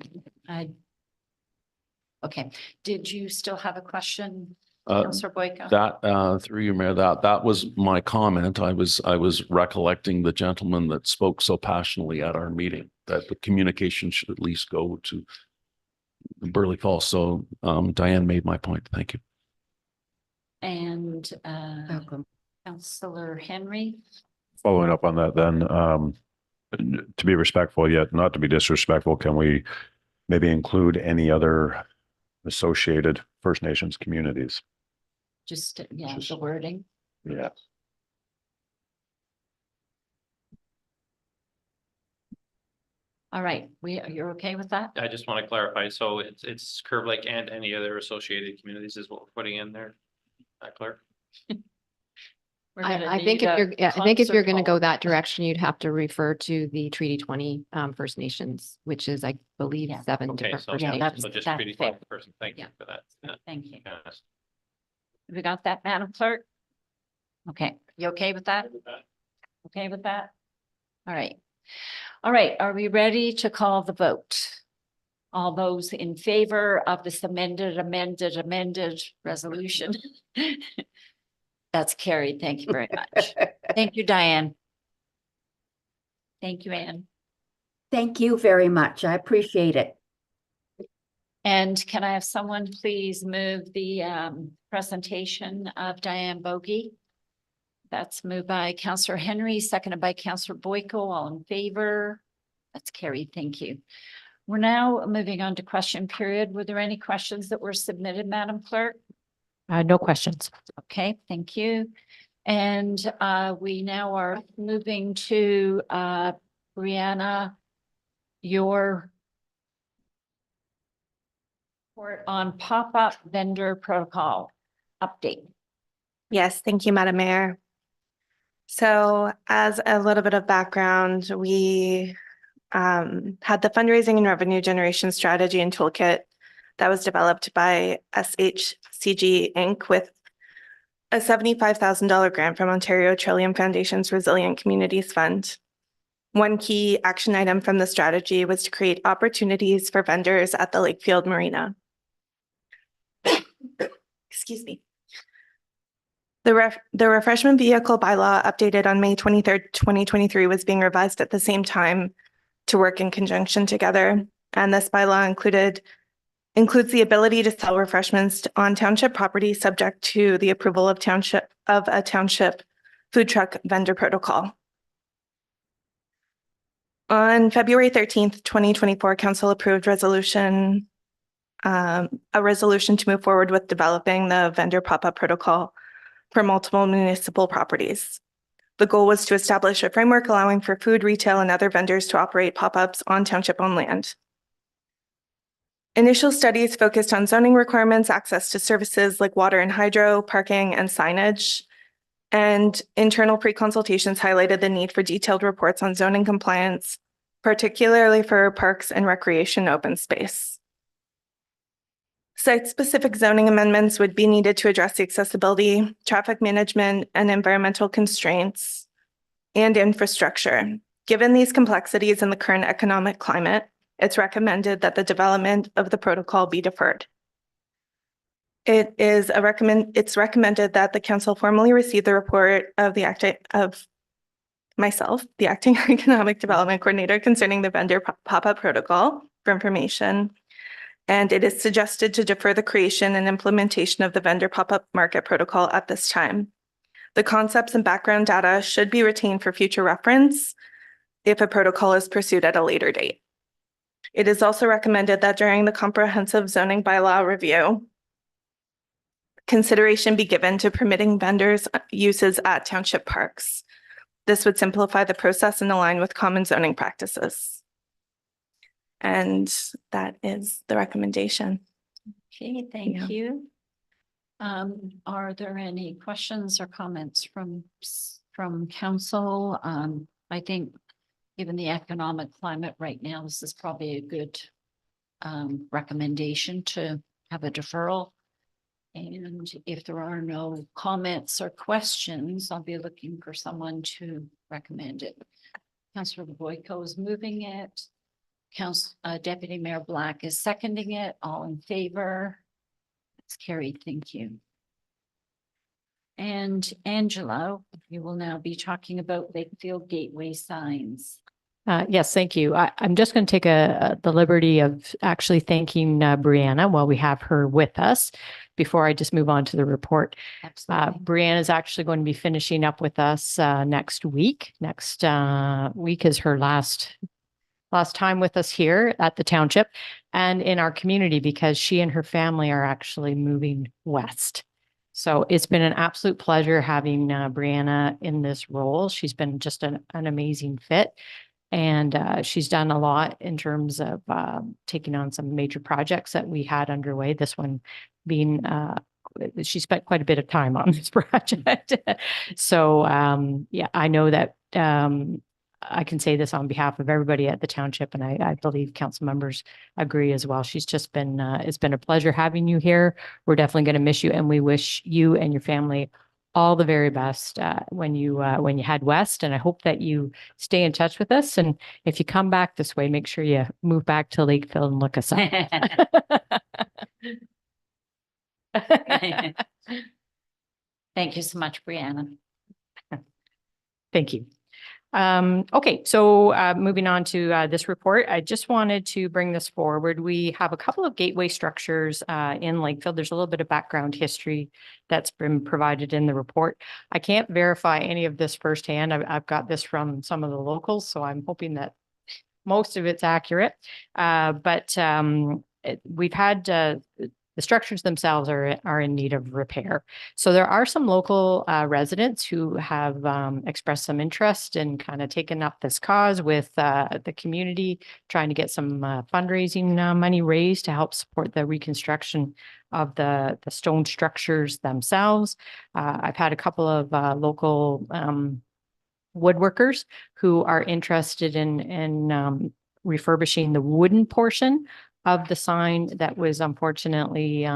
Speaker 1: Okay. Did you still have a question,
Speaker 6: Uh,
Speaker 1: Councillor Boyko?
Speaker 6: That through you, Mayor, that was my comment. I was recollecting the gentleman that spoke so passionately at our meeting that the communication should at least go to Burley Falls. So Diane made my point. Thank you.
Speaker 1: And
Speaker 5: Welcome.
Speaker 1: Councillor Henry?
Speaker 10: Following up on that then, to be respectful yet not to be disrespectful, can we maybe include any other associated First Nations communities?
Speaker 1: Just, yeah,
Speaker 10: Just-
Speaker 1: the wording.
Speaker 10: Yeah.
Speaker 1: All right, you're okay with that?
Speaker 4: I just want to clarify. So it's Curve Lake and any other associated communities is what we're putting in there. Clerk?
Speaker 1: We're gonna
Speaker 8: I think
Speaker 1: need
Speaker 8: if
Speaker 1: a
Speaker 8: you're, yeah, I think if you're
Speaker 1: concert
Speaker 8: going to go
Speaker 1: hall.
Speaker 8: that direction, you'd have to refer to the Treaty 20 First Nations, which is, I believe,
Speaker 1: Yeah.
Speaker 8: 7
Speaker 4: Okay,
Speaker 8: different
Speaker 4: so
Speaker 8: First
Speaker 1: Yeah,
Speaker 8: Nations.
Speaker 1: that's-
Speaker 4: so just
Speaker 1: that's
Speaker 4: treaty
Speaker 1: fair.
Speaker 4: 20 person. Thank you
Speaker 8: Yeah.
Speaker 4: for that.
Speaker 1: Thank you.
Speaker 4: Yes.
Speaker 1: We got that, Madam Clerk? Okay, you okay with that? Okay with that? All right. All right, are we ready to call the vote? All those in favor of this amended resolution? That's carried. Thank you very much. Thank you, Diane. Thank you, Anne.
Speaker 5: Thank you very much. I appreciate it.
Speaker 1: And can I have someone please move the presentation of Diane Bogey? That's moved by Councillor Henry, seconded by Councillor Boyko. All in favor? That's carried. Thank you. We're now moving on to question period. Were there any questions that were submitted, Madam Clerk?
Speaker 9: No questions.
Speaker 1: Okay, thank you. And we now are moving to Brianna, your report on pop-up vendor protocol update.
Speaker 11: Yes, thank you, Madam Mayor. So as a little bit of background, we had the fundraising and revenue generation strategy and toolkit that was developed by SHCG Inc. with a $75,000 grant from Ontario Trillium Foundation's Resilient Communities Fund. One key action item from the strategy was to create opportunities for vendors at the Lakefield Marina. Excuse me. The refreshment vehicle bylaw updated on May 23rd, 2023 was being revised at the same time to work in conjunction together. And this bylaw includes the ability to sell refreshments on township property subject to the approval of a township food truck vendor protocol. On February 13th, 2024, Council approved a resolution to move forward with developing the vendor pop-up protocol for multiple municipal properties. The goal was to establish a framework allowing for food, retail, and other vendors to operate pop-ups on township-owned land. Initial studies focused on zoning requirements, access to services like water and hydro, parking, and signage. And internal pre-consultations highlighted the need for detailed reports on zoning compliance, particularly for parks and recreation open space. Site-specific zoning amendments would be needed to address the accessibility, traffic management, and environmental constraints and infrastructure. Given these complexities in the current economic climate, it's recommended that the development of the protocol be deferred. It's recommended that the council formally receive the report of the myself, the acting economic development coordinator concerning the vendor pop-up protocol for information. And it is suggested to defer the creation and implementation of the vendor pop-up market protocol at this time. The concepts and background data should be retained for future reference if a protocol is pursued at a later date. It is also recommended that during the comprehensive zoning bylaw review, consideration be given to permitting vendors uses at township parks. This would simplify the process and align with common zoning practices. And that is the recommendation.
Speaker 1: Okay, thank you. Are there any questions or comments from council? I think given the economic climate right now, this is probably a good recommendation to have a deferral. And if there are no comments or questions, I'll be looking for someone to recommend it. Councillor Boyko is moving it. Deputy Mayor Black is seconding it. All in favor? It's carried. Thank you. And Angela, you will now be talking about Lakefield Gateway signs.
Speaker 9: Yes, thank you. I'm just going to take the liberty of actually thanking Brianna while we have her with us before I just move on to the report.
Speaker 1: Absolutely.
Speaker 9: Brianna is actually going to be finishing up with us next week. Next week is her last time with us here at the township and in our community because she and her family are actually moving west. So it's been an absolute pleasure having Brianna in this role. She's been just an amazing fit. And she's done a lot in terms of taking on some major projects that we had underway. This one being, she spent quite a bit of time on this project. So yeah, I know that I can say this on behalf of everybody at the township, and I believe council members agree as well. She's just been, it's been a pleasure having you here. We're definitely going to miss you, and we wish you and your family all the very best when you head west. And I hope that you stay in touch with us. And if you come back this way, make sure you move back to Lakefield and look us up.
Speaker 1: Thank you so much, Brianna.
Speaker 9: Thank you. Okay, so moving on to this report, I just wanted to bring this forward. We have a couple of gateway structures in Lakefield. There's a little bit of background history that's been provided in the report. I can't verify any of this firsthand. I've got this from some of the locals, so I'm hoping that most of it's accurate. We've had the structures themselves are in need of repair. So there are some local residents who have expressed some interest in kind of taking up this cause with the community, trying to get some fundraising money raised to help support the reconstruction of the stone structures themselves. I've had a couple of local woodworkers who are interested in refurbishing the wooden portion of the sign that was unfortunately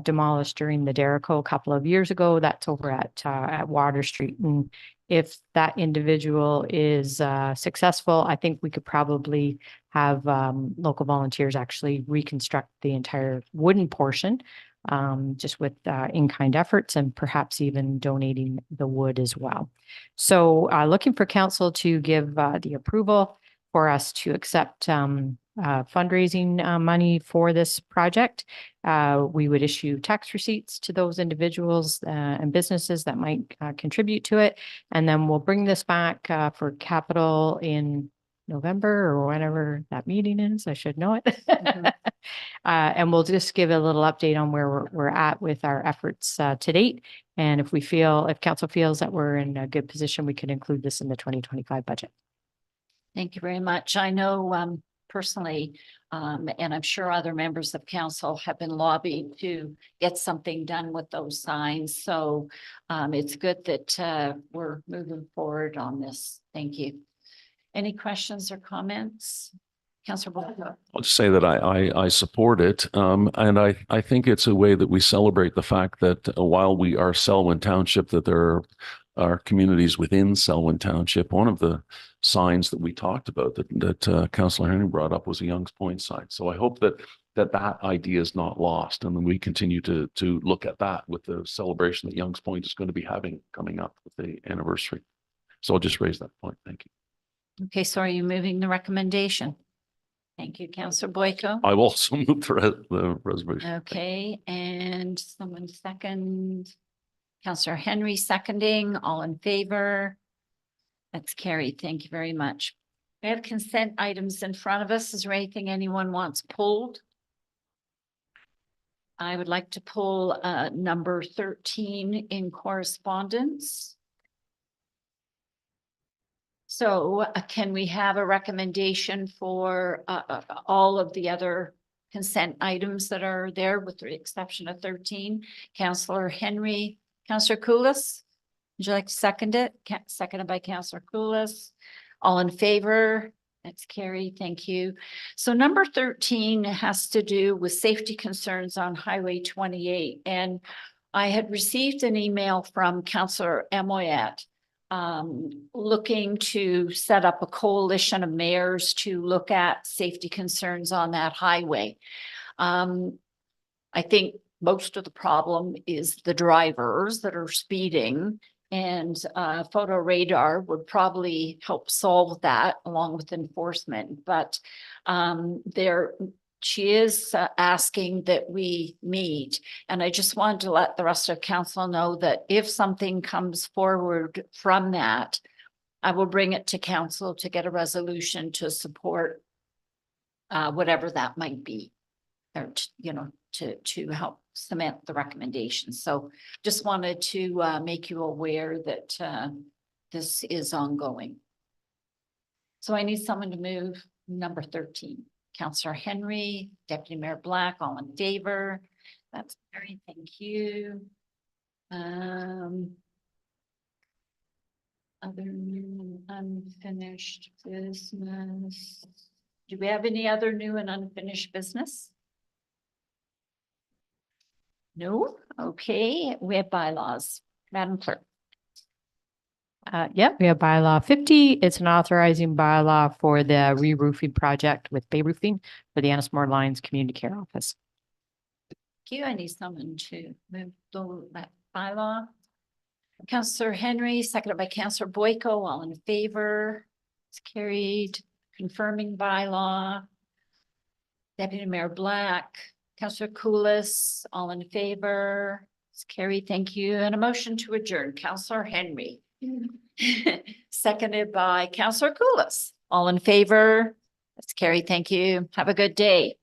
Speaker 9: demolished during the Derico a couple of years ago. That's over at Water Street. And if that individual is successful, I think we could probably have local volunteers actually reconstruct the entire wooden portion just with in-kind efforts and perhaps even donating the wood as well. So looking for council to give the approval for us to accept fundraising money for this project. We would issue tax receipts to those individuals and businesses that might contribute to it. And then we'll bring this back for capital in November or whenever that meeting is. I should know it.
Speaker 1: Mhm.
Speaker 9: And we'll just give a little update on where we're at with our efforts to date. And if council feels that we're in a good position, we could include this in the 2025 budget.
Speaker 1: Thank you very much. I know personally, and I'm sure other members of council have been lobbied to get something done with those signs. So it's good that we're moving forward on this. Thank you. Any questions or comments? Councillor Boyko.
Speaker 6: I'll just say that I support it. And I think it's a way that we celebrate the fact that while we are Selwyn Township, that there are communities within Selwyn Township. One of the signs that we talked about that Councillor Henry brought up was a Young's Point sign. So I hope that that idea is not lost. And then we continue to look at that with the celebration that Young's Point is going to be having coming up with the anniversary. So I'll just raise that point. Thank you.
Speaker 1: Okay, so are you moving the recommendation? Thank you, Councillor Boyko.
Speaker 6: I will also move the resolution.
Speaker 1: Okay, and someone second. Councillor Henry seconding, all in favor? That's carried. Thank you very much. We have consent items in front of us. Is there anything anyone wants pulled? I would like to pull number 13 in correspondence. So can we have a recommendation for all of the other consent items that are there with the exception of 13? Councillor Henry, Councillor Koulis, would you like to second it? Seconded by Councillor Koulis. All in favor? That's carried. Thank you. So number 13 has to do with safety concerns on Highway 28. And I had received an email from Councillor Amoyet looking to set up a coalition of mayors to look at safety concerns on that highway. I think most of the problem is the drivers that are speeding, and photo radar would probably help solve that along with enforcement. But she is asking that we meet, and I just wanted to let the rest of council know that if something comes forward from that, I will bring it to council to get a resolution to support whatever that might be, or to help cement the recommendations. So just wanted to make you aware that this is ongoing. So I need someone to move number 13. Councillor Henry, Deputy Mayor Black, all in favor. That's very, thank you. Other new and unfinished business. Do we have any other new and unfinished business? No? Okay, we have bylaws. Madam Clerk.
Speaker 9: Yep, we have bylaw 50. It's an authorizing bylaw for the re-roofing project with Bay Roofing for the Ennismore Lions Community Care Office.
Speaker 1: Thank you. I need someone to move that bylaw. Councillor Henry, seconded by Councillor Boyko, all in favor. It's carried. Confirming bylaw. Deputy Mayor Black, Councillor Koulis, all in favor. It's carried. Thank you. And a motion to adjourn. Councillor Henry. Seconded by Councillor Koulis. All in favor? That's carried. Thank you. Have a good day.